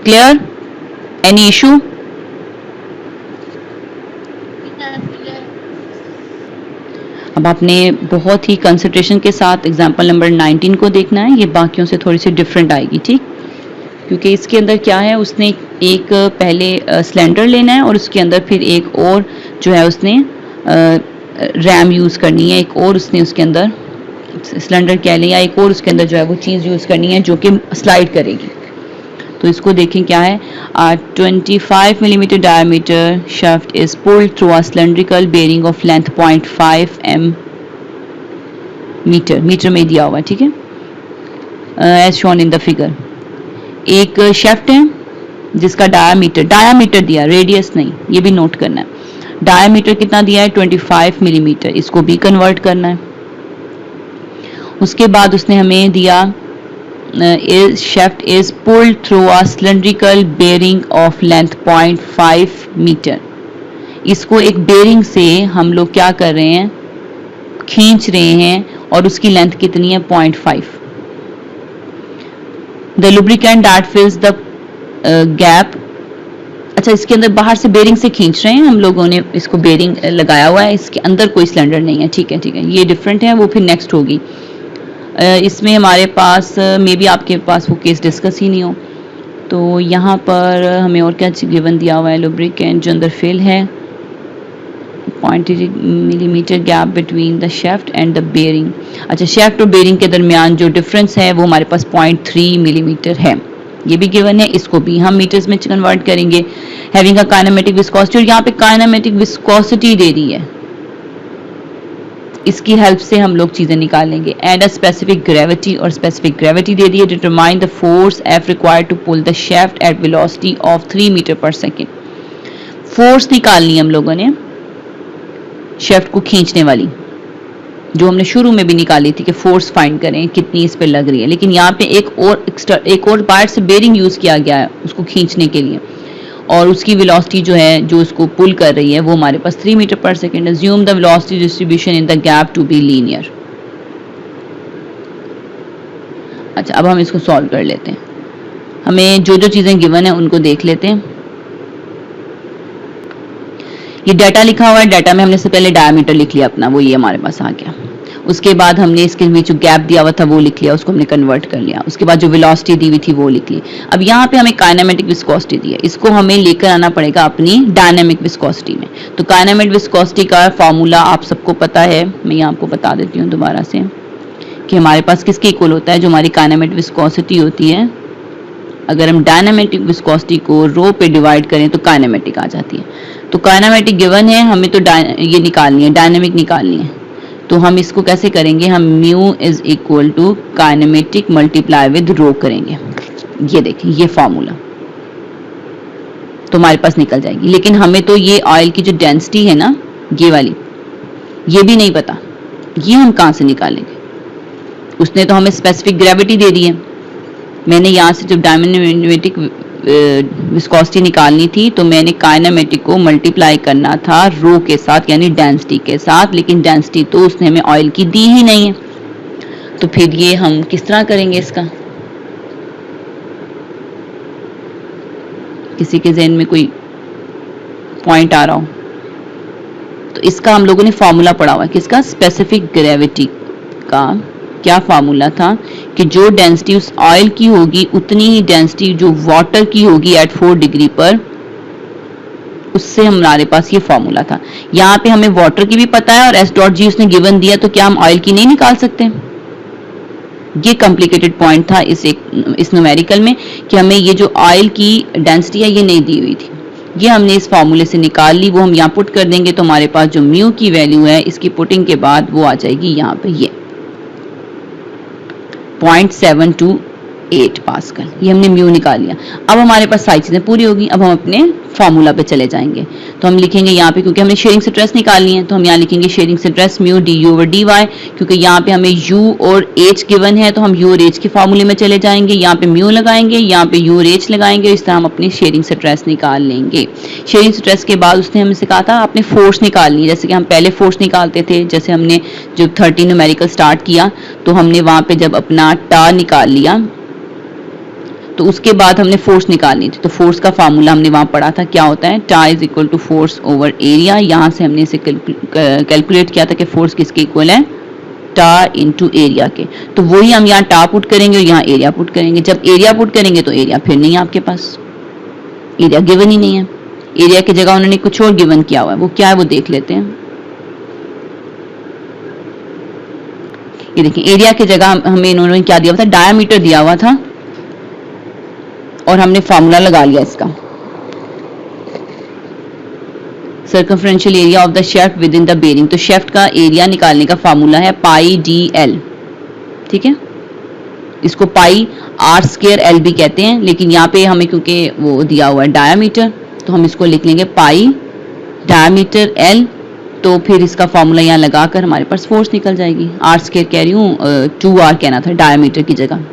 क्लियर, एनी इशू? अब आपने बहुत ही कंसंट्रेशन के साथ एग्जाम्पल नंबर 19 को देखना है, ये बाकियों से थोड़ी सी डिफरेंट आएगी, ठीक, क्योंकि इसके अंदर क्या है, उसने एक पहले सिलेंडर लेना है और उसके अंदर फिर एक और जो है उसने रैम यूज़ करनी है, एक और उसने उसके अंदर सिलेंडर कह लें या एक और उसके अंदर जो है वो चीज़ यूज़ करनी है जो कि स्लाइड करेगी। तो इसको देखें क्या है, 25 millimetre diameter shaft is pulled through a cylindrical bearing of length 0.5 metre में दिया हुआ, ठीक है, as shown in the figure. एक शेफ्ट है जिसका डायामीटर दिया, रेडियस नहीं, ये भी नोट करना है। डायामीटर कितना दिया है, 25 मिलीमीटर, इसको भी कन्वर्ट करना है। उसके बाद उसने हमें दिया shaft is pulled through a cylindrical bearing of length 0.5 metre. इसको एक बेरिंग से हम लोग क्या कर रहे हैं, खींच रहे हैं, और उसकी लेंथ कितनी है, 0.5। The lubricant that fills the gap, अच्छा इसके अंदर बाहर से बेरिंग से खींच रहे हैं हम लोगों ने, इसको बेरिंग लगाया हुआ है, इसके अंदर कोई सिलेंडर नहीं है, ठीक है, ये डिफरेंट है, वो फिर नेक्स्ट होगी। इसमें हमारे पास मे बी आपके पास वो केस डिस्कस ही नहीं हो, तो यहाँ पर हमें और क्या गिवन दिया हुआ है, लुब्रिकेंट जो अंदर फिल है 0.3 millimetre gap between the shaft and the bearing. अच्छा, शेफ्ट और बेयरिंग के दरमियान जो डिफरेंस है वो हमारे पास 0.3 मिलीमीटर है, ये भी गिवन है, इसको भी हम मीटर्स में कन्वर्ट करेंगे। हैविंग अ काइनेमेटिक विस्कोसिटी, और यहाँ पे काइनेमेटिक विस्कोसिटी दे दी है, इसकी हेल्प से हम लोग चीजें निकालेंगे। एंड अ स्पेसिफिक ग्रेविटी, और स्पेसिफिक ग्रेविटी दे दी है। Determine the force F required to pull the shaft at velocity of 3 metre पर सेकेंड। फोर्स निकालनी है हम लोगों ने शेफ्ट को खींचने वाली, जो हमने शुरू में भी निकाली थी कि फोर्स फाइंड करें कितनी इस पे लग रही है, लेकिन यहाँ पे एक और पार्ट से बेरिंग यूज किया गया है उसको खींचने के लिए, और उसकी वेलोसिटी जो है जो उसको पुल कर रही है वो हमारे पास 3 मीटर पर second. Assume the velocity distribution in the gap to be linear. अच्छा, अब हम इसको सॉल्व कर लेते हैं। हमें जो जो चीजें गिवन है उनको देख लेते हैं। ये डाटा लिखा हुआ है, डाटा में हमने से पहले डायमीटर लिख लिया अपना, वो ये हमारे पास आ गया। उसके बाद हमने इसके बीच जो गैप दिया हुआ था वो लिख लिया, उसको हमने कन्वर्ट कर लिया। उसके बाद जो वेलोसिटी दी हुई थी वो लिख ली। अब यहाँ पे हमें काइनेमेटिक विस्कोसिटी दी है, इसको हमें लेकर आना पड़ेगा अपनी डायनेमिक विस्कोसिटी में। तो काइनेमेटिक विस्कोसिटी का फॉर्मूला आप सबको पता है, मैं ये आपको बता देती हूँ दोबारा से कि हमारे पास किसके इक्वल होता है। जो हमारी काइनेमेटिक विस्कोसिटी होती है, अगर हम डायनेमेटिक विस्कोसिटी को रो पे डिवाइड करें तो काइनेमेटिक आ जाती है। तो काइनेमेटिक गिवन है, हमें तो ये निकालनी है, डायनेमिक निकालनी है। तो हम इसको कैसे करेंगे, हम mu is equal to kinematic multiply with rho करेंगे। ये देखिए ये फॉर्मूला तो हमारे पास निकल जाएगी। लेकिन हमें तो ये ऑयल की जो डेंसिटी है ना, ये वाली, ये भी नहीं पता, ये हम कहां से निकालेंगे। उसने तो हमें स्पेसिफिक ग्रेविटी दे दी है। मैंने यहाँ से जब डायनेमिक विस्कोसिटी निकालनी थी तो मैंने काइनेमेटिक को मल्टीप्लाई करना था रो के साथ, यानी डेंसिटी के साथ, लेकिन डेंसिटी तो उसने हमें ऑयल की दी ही नहीं है। तो फिर ये हम किस तरह करेंगे इसका, किसी के ज़हन में कोई पॉइंट आ रहा हो तो इसका हम लोगों ने फॉर्मूला पढ़ा हुआ है, किसका, स्पेसिफिक ग्रेविटी का। क्या फार्मूला था कि जो डेंसिटी उस ऑयल की होगी उतनी ही डेंसिटी जो वाटर की होगी एट 4 डिग्री पर, उससे हमारे पास ये फॉर्मूला था। यहाँ पे हमें वाटर की भी पता है और एस डॉट जी उसने गिवन दिया, तो क्या हम ऑयल की नहीं निकाल सकते। ये कॉम्प्लिकेटेड पॉइंट था इस न्यूमेरिकल में कि हमें ये जो ऑयल की डेंसिटी है ये नहीं दी हुई थी, ये हमने इस फॉर्मूले से निकाल ली। वो हम यहाँ पुट कर देंगे तो हमारे पास जो म्यू की वैल्यू है इसकी पुटिंग के बाद वो आ जाएगी यहाँ पे, ये 0.728 पास्कल, ये हमने म्यू निकाल लिया। अब हमारे पास सारी चीजें पूरी होगी। अब हम अपने फॉर्मूला पे चले जाएंगे। तो हम लिखेंगे यहाँ पे, क्योंकि हमें शेयरिंग स्ट्रेस निकालनी है, तो हम यहाँ लिखेंगे shearing stress mu D U over D Y. क्योंकि यहाँ पे हमें यू और एच गिवन है तो हम यू और एच के फॉर्मूले में चले जाएंगे। यहाँ पे म्यू लगाएंगे, यहाँ पे यू और एच लगाएंगे, इस तरह हम अपनी शेयरिंग स्ट्रेस निकाल लेंगे। शेयरिंग स्ट्रेस के बाद उसने हमें कहा था आपने फोर्स निकालनी है, जैसे कि हम पहले फोर्स निकालते थे। जैसे हमने जब 30 न्यूमेरिकल स्टार्ट किया तो हमने वहां पे जब अपना टा निकाल लिया तो उसके बाद हमने फोर्स निकालनी थी। तो फोर्स का फार्मूला हमने वहां पढ़ा था, क्या होता है, tau is equal to force over area. यहां से हमने इसे कैलकुलेट किया था कि फोर्स किसके इक्वल है, टा इनटू एरिया के। तो वही हम यहाँ टा पुट करेंगे और यहाँ एरिया पुट करेंगे। जब एरिया पुट करेंगे तो एरिया फिर नहीं है आपके पास, एरिया गिवन ही नहीं है। एरिया की जगह उन्होंने कुछ और गिवन किया हुआ है, वो क्या है वो देख लेते हैं। ये देखिए एरिया की जगह हमें इन्होंने क्या दिया हुआ था, डायामीटर दिया हुआ था और हमने फार्मूला लगा लिया इसका, circumferential area of the shaft within the bearing. तो शेफ्ट का एरिया निकालने का फार्मूला है पाई डी एल, ठीक है। इसको पाई आर स्क्वायर एल भी कहते हैं, लेकिन यहाँ पे हमें क्योंकि वो दिया हुआ है डायामीटर तो हम इसको लिख लेंगे पाई डायामीटर एल। तो फिर इसका फॉर्मूला यहाँ लगाकर हमारे पास फोर्स निकल जाएगी। आर स्क्वायर कह रही हूँ, 2r कहना था डायामीटर की जगह,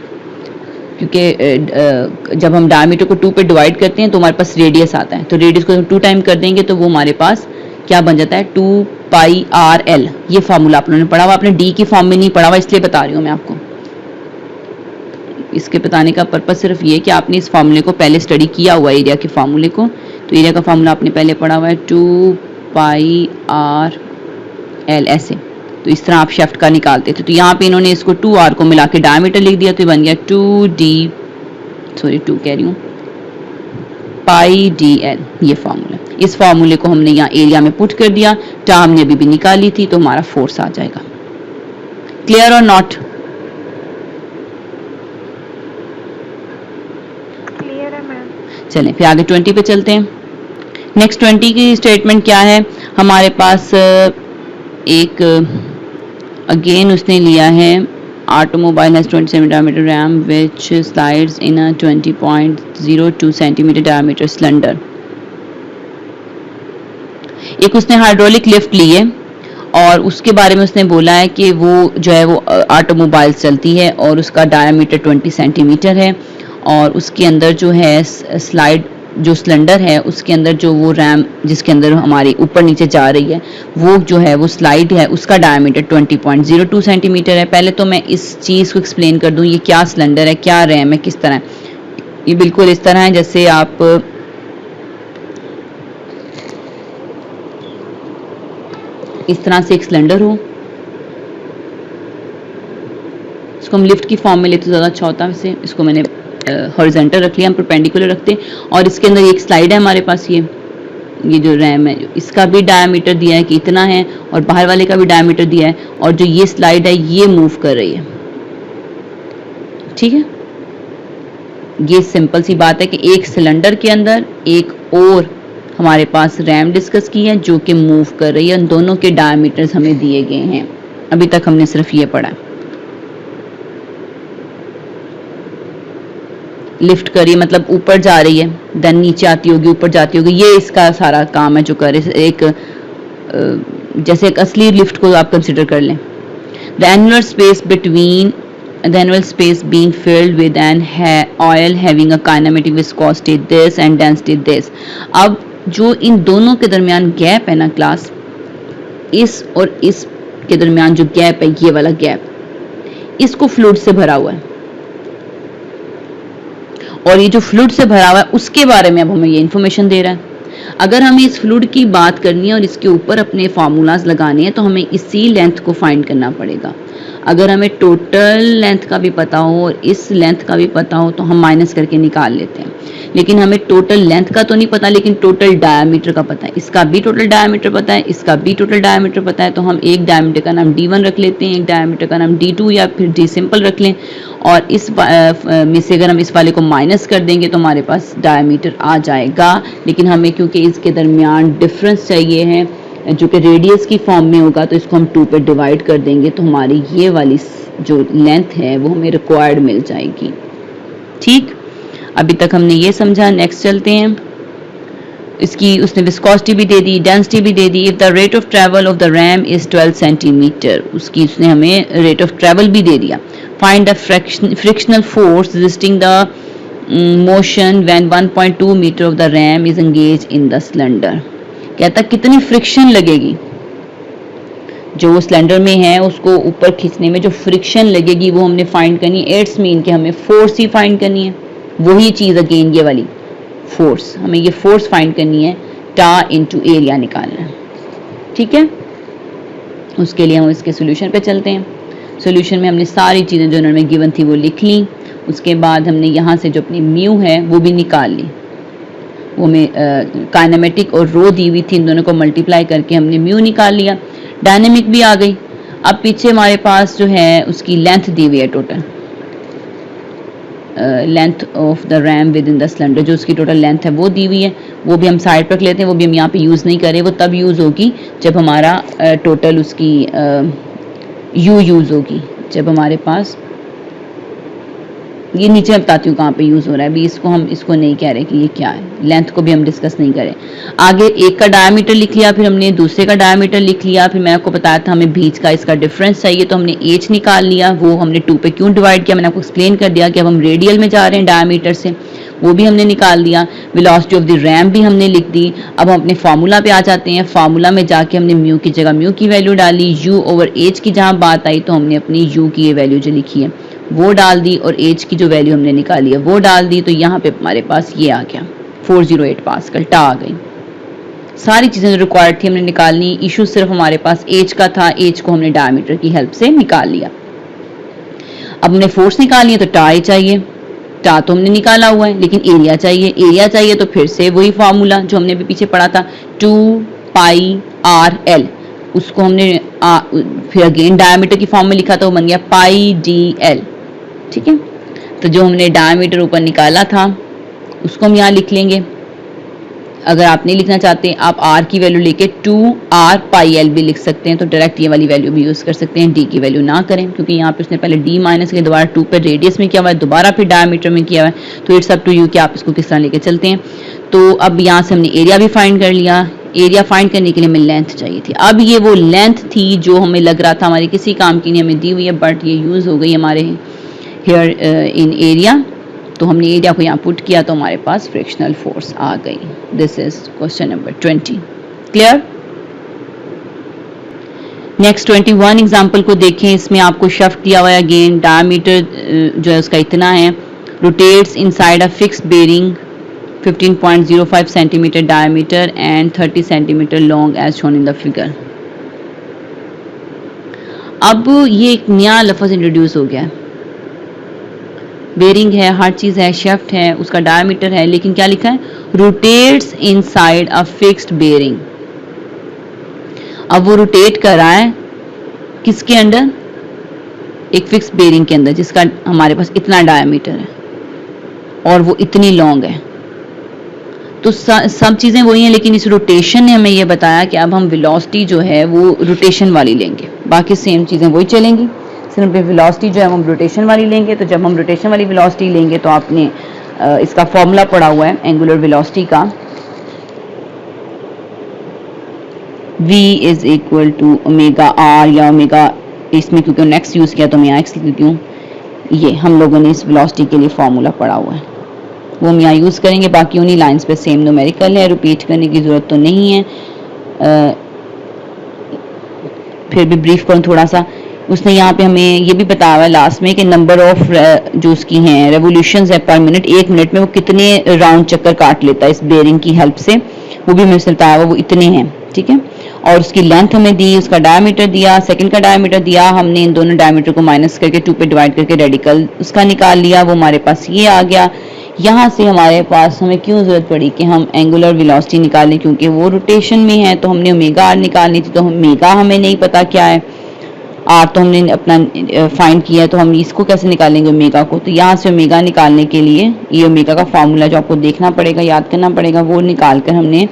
क्योंकि जब हम डायमीटर को 2 पे डिवाइड करते हैं तो हमारे पास रेडियस आता है। तो रेडियस को 2 टाइम कर देंगे तो वो हमारे पास क्या बन जाता है, 2 पाई आर एल। ये फार्मूला आप लोगों ने पढ़ा हुआ, आपने डी की फॉर्म में नहीं पढ़ा हुआ, इसलिए बता रही हूँ मैं आपको। इसके बताने का पर्पज सिर्फ ये कि आपने इस फार्मूले को पहले स्टडी किया हुआ है, एरिया के फार्मूले को। तो एरिया का फार्मूला आपने पहले पढ़ा हुआ है, 2 पाई आर एल, ऐसे। तो इस तरह आप शेफ्ट का निकालते थे। तो यहाँ पे इन्होंने इसको 2r को मिला के डायमीटर लिख दिया, तो ये बन गया 2 कह रही हूँ, पाई डी एल, ये फॉर्मूला। इस फार्मूले को हमने यहाँ एरिया में पुट कर दिया, टा हमने अभी भी निकाली थी तो हमारा फोर्स आ जाएगा। क्लियर और नॉट? क्लियर है मैम। चलें फिर आगे 20 पे चलते हैं। नेक्स्ट 20 की स्टेटमेंट क्या है हमारे पास, एक अगेन उसने लिया है automobile has 27 diameter ram which slides in a 20.02 centimeter diameter cylinder। एक उसने हाइड्रोलिक लिफ्ट ली है और उसके बारे में उसने बोला है कि वो जो है वो ऑटोमोबाइल चलती है और उसका डायमीटर 20 सेंटीमीटर है और उसके अंदर जो है स्लाइड जो सिलेंडर है उसके अंदर जो वो रैम जिसके अंदर हमारी ऊपर नीचे जा रही है वो जो है वो स्लाइड है, उसका डायमीटर 20.02 सेंटीमीटर है। पहले तो मैं इस चीज़ को एक्सप्लेन कर दूं, ये क्या सिलेंडर है, क्या रैम है, किस तरह है। ये बिल्कुल इस तरह है जैसे आप इस तरह से एक सिलेंडर हो, इसको हम लिफ्ट की फॉर्म में लेते तो ज़्यादा अच्छा होता है। वैसे इसको मैंने हॉरिजॉन्टल रख लिया, हम परपेंडिकुलर रखते हैं और इसके अंदर एक स्लाइड है हमारे पास, ये जो रैम है इसका भी डायमीटर दिया है कि इतना है और बाहर वाले का भी डायमीटर दिया है और जो ये स्लाइड है ये मूव कर रही है। ठीक है, ये सिंपल सी बात है कि एक सिलेंडर के अंदर एक और हमारे पास रैम डिस्कस की है जो कि मूव कर रही है। उन दोनों के डायमीटर्स हमें दिए गए हैं। अभी तक हमने सिर्फ ये पढ़ा है। लिफ्ट करिए मतलब ऊपर जा रही है, देन नीचे आती होगी, ऊपर जाती होगी, ये इसका सारा काम है जो करे। एक जैसे एक असली लिफ्ट को आप कंसिडर कर लें। The annual space between the annual space being filled with an oil having a kinematic viscosity this and density this। अब जो इन दोनों के दरमियान गैप है ना क्लास, इस और इस के दरमियान जो गैप है, ये वाला गैप, इसको फ्लूइड से भरा हुआ है और ये जो फ्लूइड से भरा हुआ है उसके बारे में अब हमें ये इंफॉर्मेशन दे रहा है। अगर हमें इस फ्लूइड की बात करनी है और इसके ऊपर अपने फार्मूलाज लगाने हैं तो हमें इसी लेंथ को फाइंड करना पड़ेगा। अगर हमें टोटल लेंथ का भी पता हो और इस लेंथ का भी पता हो तो हम माइनस करके निकाल लेते हैं, लेकिन हमें टोटल लेंथ का तो नहीं पता, लेकिन टोटल डायमीटर का पता है। इसका भी टोटल डायमीटर पता है, इसका भी टोटल डायमीटर पता है, तो हम एक डायमीटर का नाम D1 रख लेते हैं, एक डायमीटर का नाम D2 या फिर D सिंपल रख लें और इस में से अगर हम इस वाले को माइनस कर देंगे तो हमारे पास डायमीटर आ जाएगा। लेकिन हमें क्योंकि इसके दरमियान डिफरेंस चाहिए है जो कि रेडियस की फॉर्म में होगा तो इसको हम 2 पे डिवाइड कर देंगे तो हमारी ये वाली जो लेंथ है वो हमें रिक्वायर्ड मिल जाएगी। ठीक, अभी तक हमने ये समझा। नेक्स्ट चलते हैं। इसकी उसने विस्कोसिटी भी दे दी, डेंसिटी भी दे दी। If the rate of travel of the ram is 12 centimetre, उसकी उसने हमें रेट ऑफ ट्रैवल भी दे दिया। Find the frictional force resisting the motion when 1.2 metre of the ram is engage in the cylinder. कहता कितनी फ्रिक्शन लगेगी, जो सिलेंडर में है उसको ऊपर खींचने में जो फ्रिक्शन लगेगी वो हमने फाइंड करनी है। इट्स मीन कि हमें फोर्स ही फाइंड करनी है। वही चीज अगेन ये वाली फोर्स, हमें ये फोर्स फाइंड करनी है, टा इनटू एरिया निकालना है। ठीक है, उसके लिए हम इसके सोल्यूशन पे चलते हैं। सोल्यूशन में हमने सारी चीजें जो उन्होंने गिवन थी वो लिख ली। उसके बाद हमने यहाँ से जो अपनी म्यू है वो भी निकाल ली। वो में काइनेमेटिक और रो दी हुई थी, इन दोनों को मल्टीप्लाई करके हमने म्यू निकाल लिया। डायनेमिक भी आ गई। अब पीछे हमारे पास जो है उसकी लेंथ दी हुई है, total length of the RAM with in the cylinder, जो उसकी टोटल लेंथ है वो दी हुई है। वो भी हम साइड पर रख लेते हैं, वो भी हम यहाँ पे यूज़ नहीं करें, वो तब यूज़ होगी जब हमारा टोटल उसकी यू यूज़ होगी, जब हमारे पास ये नीचे मैं बताती हूँ कहाँ पे यूज़ हो रहा है। अभी इसको हम इसको नहीं कह रहे कि ये क्या है, लेंथ को भी हम डिस्कस नहीं करें। आगे एक का डायमीटर लिख लिया, फिर हमने दूसरे का डायमीटर लिख लिया, फिर मैं आपको बताया था हमें बीच का इसका डिफरेंस चाहिए तो हमने एच निकाल लिया। वो हमने 2 पे क्यों डिवाइड किया मैंने आपको एक्सप्लेन कर दिया कि अब हम रेडियल में जा रहे हैं डायमीटर से, वो भी हमने निकाल दिया। वेलोसिटी ऑफ द रैम भी हमने लिख दी। अब हम अपने फार्मूला पे आ जाते हैं। फार्मूला में जाके हमने म्यू की जगह म्यू की वैल्यू डाली, यू ओवर एच की जहाँ बात आई तो हमने अपनी यू की ये वैल्यू जो लिखी है वो डाल दी और एच की जो वैल्यू हमने निकाली है वो डाल दी। तो यहाँ पे हमारे पास ये आ गया 408 पास्कल, टा आ गई। सारी चीजें जो रिक्वायर्ड थी हमने निकालनी। इशू सिर्फ हमारे पास एच का था, एच को हमने डायमीटर की हेल्प से निकाल लिया। अब हमने फोर्स निकालनी है तो टा ही चाहिए। टा तो हमने निकाला हुआ है, लेकिन एरिया चाहिए तो फिर से वही फार्मूला जो हमने अभी पीछे पढ़ा था 2πr_l, उसको हमने फिर अगेन डायमीटर की फॉर्म में लिखा था, वो बन गया πdl। ठीक है, तो जो हमने डायमीटर ऊपर निकाला था उसको हम यहाँ लिख लेंगे। अगर आप नहीं लिखना चाहते आप r की वैल्यू लेके 2r/l भी लिख सकते हैं, तो डायरेक्ट ये वाली वैल्यू भी यूज कर सकते हैं, d की वैल्यू ना करें, क्योंकि यहाँ पे उसने पहले d माइनस के दोबारा 2 पे रेडियस में किया हुआ है, दोबारा फिर डायमीटर में किया हुआ है, तो इट्स अप टू यू कि आप इसको किस तरह लेके चलते हैं। तो अब यहाँ से हमने एरिया भी फाइंड कर लिया, एरिया फाइंड करने के लिए हमें लेंथ चाहिए थी। अब ये वो लेंथ थी जो हमें लग रहा था हमारी किसी काम की नहीं हमें दी हुई है, बट ये यूज हो गई हमारे हेयर इन एरिया, तो हमने एरिया को यहाँ पुट किया तो हमारे पास फ्रिक्शनल फोर्स आ गई। This is question number 20। Clear? Next 21 example को देखें। इसमें आपको शाफ्ट दिया हुआ है, अगेन डायमीटर जो है उसका इतना है, rotates inside a fixed bearing 15.05 centimetre diameter and 30 centimetre long as shown in the figure. अब ये एक नया लफ्ज इंट्रोड्यूस हो गया है, बेरिंग है, हर चीज है, शेफ्ट है, उसका डायमीटर है, लेकिन क्या लिखा है, rotates inside a fixed bearing. अब वो रोटेट कर रहा है किसके अंडर, एक फिक्स बेरिंग के अंदर जिसका हमारे पास इतना डायमीटर है और वो इतनी लॉन्ग है। तो सब चीजें वही हैं, लेकिन इस रोटेशन ने हमें ये बताया कि अब हम वेलोसिटी जो है वो रोटेशन वाली लेंगे, बाकी सेम चीजें वही चलेंगी, सिर्फ वेलोसिटी जो है हम रोटेशन वाली लेंगे। तो जब हम रोटेशन वाली वेलोसिटी लेंगे तो आपने इसका फॉर्मूला पढ़ा हुआ है एंगुलर वेलोसिटी का, v is equal to omega R, या ओमेगा इसमें क्योंकि नेक्स्ट यूज किया तो मैं यहाँ एक्स लिखती हूँ, ये हम लोगों ने इस वेलोसिटी के लिए फॉर्मूला पढ़ा हुआ है, वो हम यहाँ यूज करेंगे। बाकी उन्हीं लाइंस पे सेम न्यूमेरिकल है, रिपीट करने की जरूरत तो नहीं है। फिर भी ब्रीफ करूँ थोड़ा सा, उसने यहाँ पे हमें ये भी बताया हुआ है लास्ट में कि नंबर ऑफ जो उसकी हैं रेवोल्यूशंस है पर मिनट, एक मिनट में वो कितने राउंड चक्कर काट लेता है इस बेरिंग की हेल्प से, वो भी हमें बताया हुआ वो इतने हैं। ठीक है, और उसकी लेंथ हमें दी, उसका डायमीटर दिया, सेकंड का डायमीटर दिया, हमने इन दोनों डायमीटर को माइनस करके 2 पे डिवाइड करके रेडिकल उसका निकाल लिया, वो हमारे पास ये आ गया। यहाँ से हमारे पास हमें क्यों जरूरत पड़ी कि हम एंगुलर वेलोसिटी निकालें, क्योंकि वो रोटेशन में है, तो हमने ओमेगा आर निकालनी थी, तो ओमेगा हमें नहीं पता क्या है, आर तो हमने अपना फाइंड किया, तो हम इसको कैसे निकालेंगे ओमेगा को। तो यहाँ से ओमेगा निकालने के लिए ये ओमेगा का फॉर्मूला जो आपको देखना पड़ेगा, याद करना पड़ेगा, वो निकाल कर हमने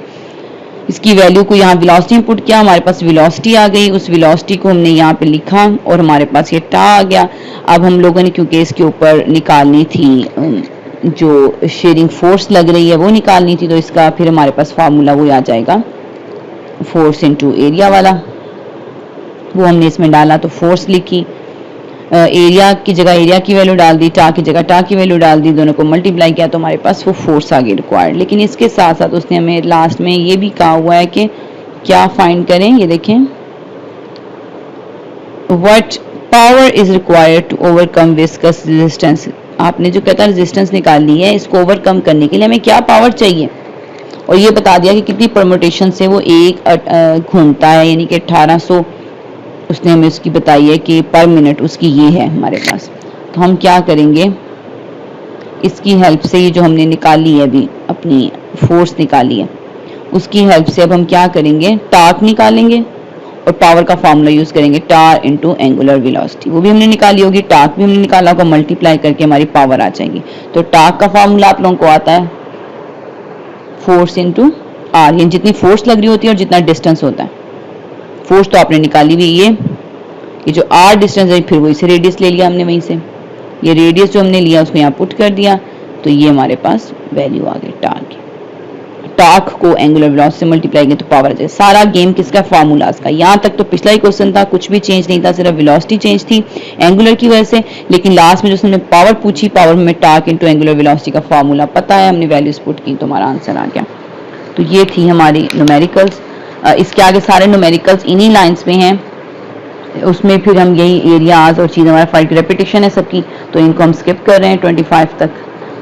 इसकी वैल्यू को यहाँ वेलोसिटी में पुट किया, हमारे पास वेलोसिटी आ गई, उस वेलोसिटी को हमने यहाँ पे लिखा और हमारे पास ये टा आ गया। अब हम लोगों ने क्योंकि इसके ऊपर निकालनी थी जो शेयरिंग फोर्स लग रही है वो निकालनी थी, तो इसका फिर हमारे पास फार्मूला वो आ जाएगा फोर्स इनटू एरिया वाला, वो हमने इसमें डाला तो फोर्स लिखी, एरिया की जगह एरिया की वैल्यू डाल दी, टा की जगह टा की वैल्यू डाल दी, दोनों को मल्टीप्लाई किया तो हमारे पास वो फोर्स आ गई रिक्वायर्ड। लेकिन इसके साथ साथ उसने हमें लास्ट में ये भी कहा हुआ है कि क्या फाइंड करें, ये देखें, what power is required to overcome viscous resistance. आपने जो कहता रेजिस्टेंस निकालनी है, इसको ओवरकम करने के लिए हमें क्या पावर चाहिए, और ये बता दिया कि कितनी परमुटेशन से वो एक घूमता है, यानी कि 1800 उसने हमें उसकी बताई है कि पर मिनट उसकी ये है हमारे पास। तो हम क्या करेंगे, इसकी हेल्प से ये जो हमने निकाली है अभी अपनी फोर्स निकाली है, उसकी हेल्प से अब हम क्या करेंगे, टार्क निकालेंगे और पावर का फॉर्मूला यूज करेंगे, टार इनटू एंगुलर वेलोसिटी, वो भी हमने निकाली होगी, टार्क भी हमने निकाला होगा, मल्टीप्लाई करके हमारी पावर आ जाएगी। तो टार्क का फॉर्मूला आप लोगों को आता है फोर्स इनटू आर, यानी जितनी फोर्स लग रही होती है और जितना डिस्टेंस होता है। फोर्स तो आपने निकाली हुई, ये जो आर डिस्टेंस है फिर वही से रेडियस ले लिया हमने, वहीं से ये रेडियस जो हमने लिया उसको यहाँ पुट कर दिया, तो ये हमारे पास वैल्यू आ गई टार्क। टार्क को एंगुलर वेलोसिटी से मल्टीप्लाई किया तो पावर आ जाए। सारा गेम किसका, फार्मूलाज का। यहाँ तक तो पिछला ही क्वेश्चन था, कुछ भी चेंज नहीं था, सिर्फ वेलोसिटी चेंज थी एंगुलर की वजह से, लेकिन लास्ट में जो हमने पावर पूछी, पावर में टार्क इनटू एंगुलर वेलोसिटी का फार्मूला पता है, हमने वैल्यूज पुट की तो हमारा आंसर आ गया। तो ये थी हमारी न्यूमेरिकल्स। इसके आगे सारे न्यूमेरिकल्स इन्हीं लाइंस में हैं, उसमें फिर हम यही एरियाज और चीज़ हमारा फाइल की रेपिटेशन है सबकी, तो इनको हम स्किप कर रहे हैं 25 तक।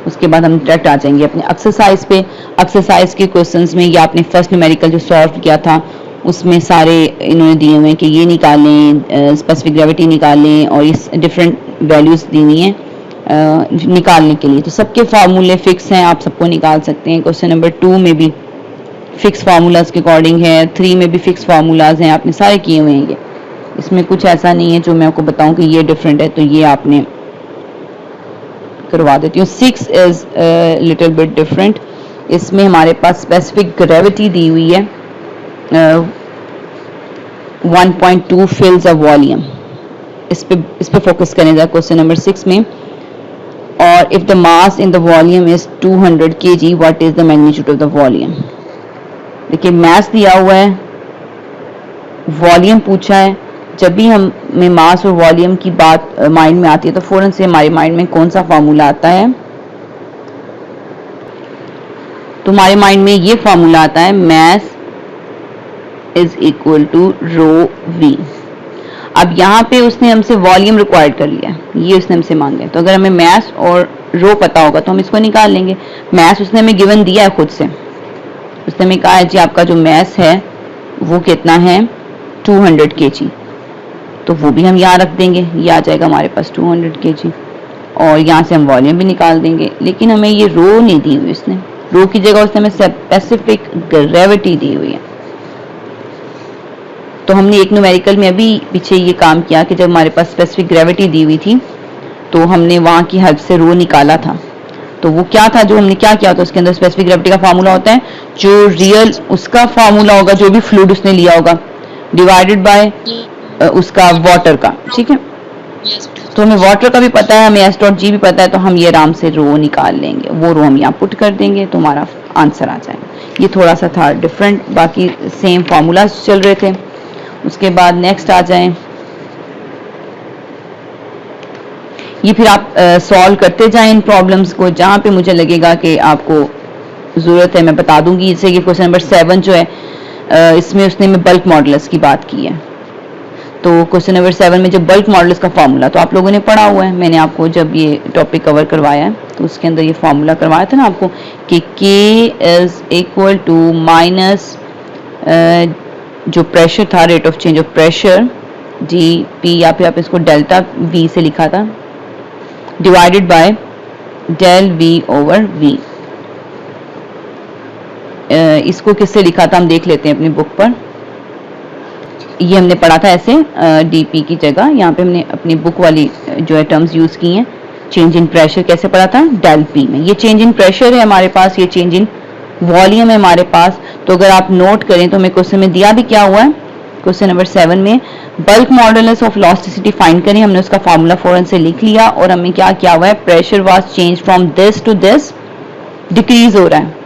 उसके बाद हम डायरेक्ट आ जाएंगे अपने एक्सरसाइज पे। एक्सरसाइज के क्वेश्चंस में या आपने फर्स्ट न्यूमेरिकल जो सॉल्व किया था उसमें सारे इन्होंने दिए हुए हैं कि ये निकालें, स्पेसिफिक ग्रेविटी निकालें, और इस डिफरेंट वैल्यूज दी हुई हैं, निकालने के लिए। तो सबके फार्मूले फिक्स हैं, आप सबको निकाल सकते हैं। क्वेश्चन नंबर 2 में भी फिक्स फार्मूलाज के अकॉर्डिंग है, 3 में भी फिक्स फार्मूलाज हैं, आपने सारे किए हुए हैं। ये इसमें कुछ ऐसा नहीं है जो मैं आपको बताऊं कि ये डिफरेंट है, तो ये आपने करवा देती हूँ। 6 इज लिटिल बिट डिफरेंट। इसमें हमारे पास स्पेसिफिक ग्रेविटी दी हुई है 1.2 फिल्स अ वॉल्यूम। इस पे फोकस करेंगे क्वेश्चन नंबर 6 में। और if the mass in the volume is 200 kg, what is the magnitude of the volume. देखिए मास दिया हुआ है, वॉल्यूम पूछा है। जब भी हमें मास और वॉल्यूम की बात माइंड में आती है तो फौरन से हमारे माइंड में कौन सा फार्मूला आता है, तो हमारे माइंड में ये फार्मूला आता है, mass is equal to rho V. अब यहाँ पे उसने हमसे वॉल्यूम रिक्वायर्ड कर लिया, ये उसने हमसे मांगा है। तो अगर हमें मास और रो पता होगा तो हम इसको निकाल लेंगे। मास उसने हमें गिवन दिया है खुद से, उसने हमें कहा है जी आपका जो मास है वो कितना है 200 kg, तो वो भी हम यहाँ रख देंगे, ये आ जाएगा हमारे पास 200 kg। और यहाँ से हम वॉल्यूम भी निकाल देंगे। लेकिन हमें ये रो नहीं दी हुई उसने, रो की जगह उसने हमें स्पेसिफिक ग्रेविटी दी हुई है। तो हमने एक न्यूमेरिकल में अभी पीछे ये काम किया कि जब हमारे पास स्पेसिफिक ग्रेविटी दी हुई थी तो हमने वहाँ की हेल्प से रो निकाला था। तो वो क्या था, जो हमने क्या किया, तो उसके अंदर स्पेसिफिक ग्रेविटी का फार्मूला होता है, जो रियल उसका फार्मूला होगा, जो भी फ्लूइड उसने लिया होगा, डिवाइडेड बाय उसका वाटर का। ठीक है, तो हमें वाटर का भी पता है, हमें एस डॉट जी भी पता है, तो हम ये आराम से रो निकाल लेंगे। वो रो हम यहाँ पुट कर देंगे तो हमारा आंसर आ जाएगा। ये थोड़ा सा था डिफरेंट, बाकी सेम फार्मूला चल रहे थे। उसके बाद नेक्स्ट आ जाएं, ये फिर आप सॉल्व करते जाएं इन प्रॉब्लम्स को, जहाँ पे मुझे लगेगा कि आपको ज़रूरत है मैं बता दूंगी। जैसे कि क्वेश्चन नंबर 7 जो है, इसमें उसने में बल्क मॉडुलस की बात की है। तो क्वेश्चन नंबर 7 में जब बल्क मॉडुलस का फार्मूला तो आप लोगों ने पढ़ा हुआ है, मैंने आपको जब ये टॉपिक कवर करवाया है तो उसके अंदर ये फार्मूला करवाया था ना आपको कि K is equal to minus जो प्रेशर था, rate of change of pressure D P, या फिर आप इसको डेल्टा वी से लिखा था, divided by del V over V. इसको किससे लिखा था हम देख लेते हैं अपनी बुक पर। ये हमने पढ़ा था ऐसे डीपी की जगह, यहाँ पे हमने अपनी बुक वाली जो है टर्म्स यूज की हैं। चेंज इन प्रेशर कैसे पढ़ा था, डेल पी में। ये चेंज इन प्रेशर है हमारे पास, ये चेंज इन वॉल्यूम है हमारे पास। तो अगर आप नोट करें तो हमें क्वेश्चन में दिया भी क्या हुआ है, क्वेश्चन नंबर 7 में bulk modulus of elasticity find करें। हमने उसका फार्मूला फौरन से लिख लिया और हमें क्या किया हुआ है, pressure was change from this to this, decrease हो रहा है।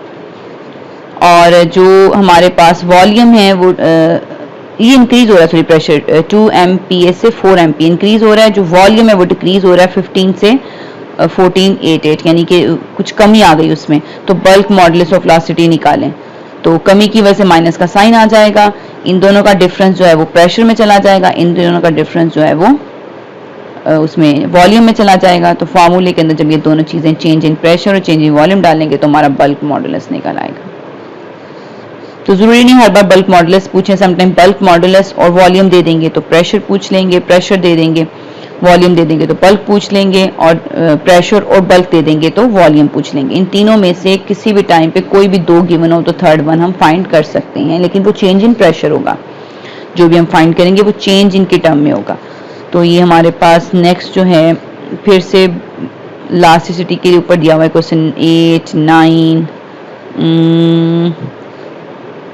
और जो हमारे पास वॉल्यूम है वो ये इंक्रीज हो रहा है, सॉरी प्रेशर 2 MPa से 4 MPa इंक्रीज हो रहा है। जो वॉल्यूम है वो डिक्रीज हो रहा है 15 से 1488, यानी कि कुछ कमी आ गई उसमें। तो बल्क मॉडुलस ऑफ इलास्टिसिटी निकालें, तो कमी की वजह से माइनस का साइन आ जाएगा। इन दोनों का डिफरेंस जो है वो प्रेशर में चला जाएगा, इन दोनों का डिफरेंस जो है वो उसमें वॉल्यूम में चला जाएगा। तो फार्मूले के अंदर जब ये दोनों चीजें चेंज इन प्रेशर और चेंज इन वॉल्यूम डालेंगे तो हमारा बल्क मॉडुलस निकल आएगा। तो जरूरी नहीं हर बार बल्क मॉडुलस पूछे, समटाइम बल्क मॉडुलस और वॉल्यूम दे देंगे तो प्रेशर पूछ लेंगे, प्रेशर दे देंगे, वॉल्यूम दे देंगे तो बल्क पूछ लेंगे, और प्रेशर और बल्क दे देंगे तो वॉल्यूम पूछ लेंगे। इन तीनों में से किसी भी टाइम पे कोई भी दो गिवन हो तो थर्ड वन हम फाइंड कर सकते हैं, लेकिन वो चेंज इन प्रेशर होगा। जो भी हम फाइंड करेंगे वो चेंज इन के टर्म में होगा। तो ये हमारे पास नेक्स्ट जो है फिर से इलास्टिसिटी के ऊपर दिया हुआ है क्वेश्चन 8, 9,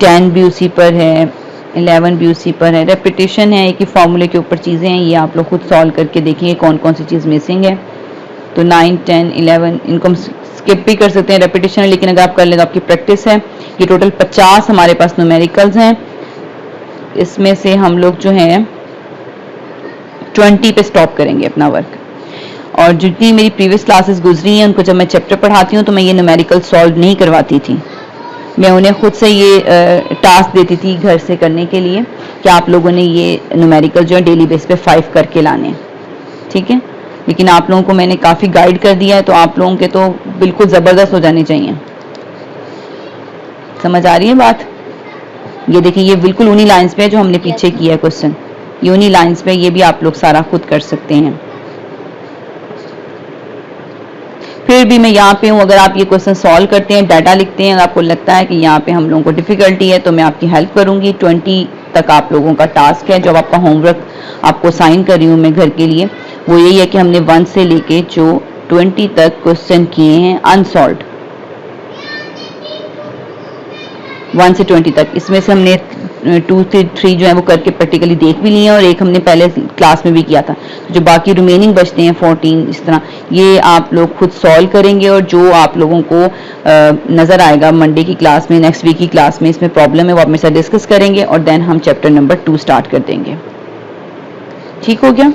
10 भी उसी पर है, 11 भी उसी पर है। रेपिटेशन है, एक ही फॉर्मूले के ऊपर चीज़ें हैं, ये आप लोग खुद सॉल्व करके देखेंगे कौन कौन सी चीज़ मिसिंग है। तो 9, 10, 11 इनको हम स्किप भी कर सकते हैं, रेपिटेशन है, लेकिन अगर आप कर लें तो आपकी प्रैक्टिस है। ये टोटल 50 हमारे पास न्यूमेरिकल्स हैं, इसमें से हम लोग जो हैं 20 पे स्टॉप करेंगे अपना वर्क। और जितनी मेरी प्रीवियस क्लासेस गुजरी हैं उनको जब मैं चैप्टर पढ़ाती हूँ तो मैं ये न्यूमेरिकल सॉल्व नहीं करवाती थी, मैं उन्हें खुद से ये टास्क देती थी घर से करने के लिए कि आप लोगों ने ये न्यूमेरिकल जो है डेली बेस पे 5 करके लाने हैं, ठीक है। लेकिन आप लोगों को मैंने काफ़ी गाइड कर दिया है, तो आप लोगों के तो बिल्कुल ज़बरदस्त हो जाने चाहिए। समझ आ रही है बात? ये देखिए, ये बिल्कुल उन्हीं लाइंस पे है जो हमने पीछे किया है क्वेश्चन, ये उन्हीं लाइंस पे, ये भी आप लोग सारा खुद कर सकते हैं। फिर भी मैं यहाँ पे हूँ, अगर आप ये क्वेश्चन सॉल्व करते हैं, डाटा लिखते हैं, अगर आपको लगता है कि यहाँ पे हम लोगों को डिफिकल्टी है तो मैं आपकी हेल्प करूंगी। 20 तक आप लोगों का टास्क है, जब आपका होमवर्क आपको साइन कर रही हूँ मैं घर के लिए, वो यही है कि हमने 1 से लेके जो 20 तक क्वेश्चन किए हैं अनसॉल्व, 1 से 20 तक। इसमें से हमने 2 से 3 जो है वो करके प्रैक्टिकली देख भी लिए हैं और एक हमने पहले क्लास में भी किया था। जो बाकी रिमेनिंग बचते हैं 14, इस तरह ये आप लोग खुद सॉल्व करेंगे और जो आप लोगों को नज़र आएगा मंडे की क्लास में, नेक्स्ट वीक की क्लास में इसमें प्रॉब्लम है वो आप मेरे साथ डिस्कस करेंगे और देन हम चैप्टर नंबर 2 स्टार्ट कर देंगे। ठीक हो गया?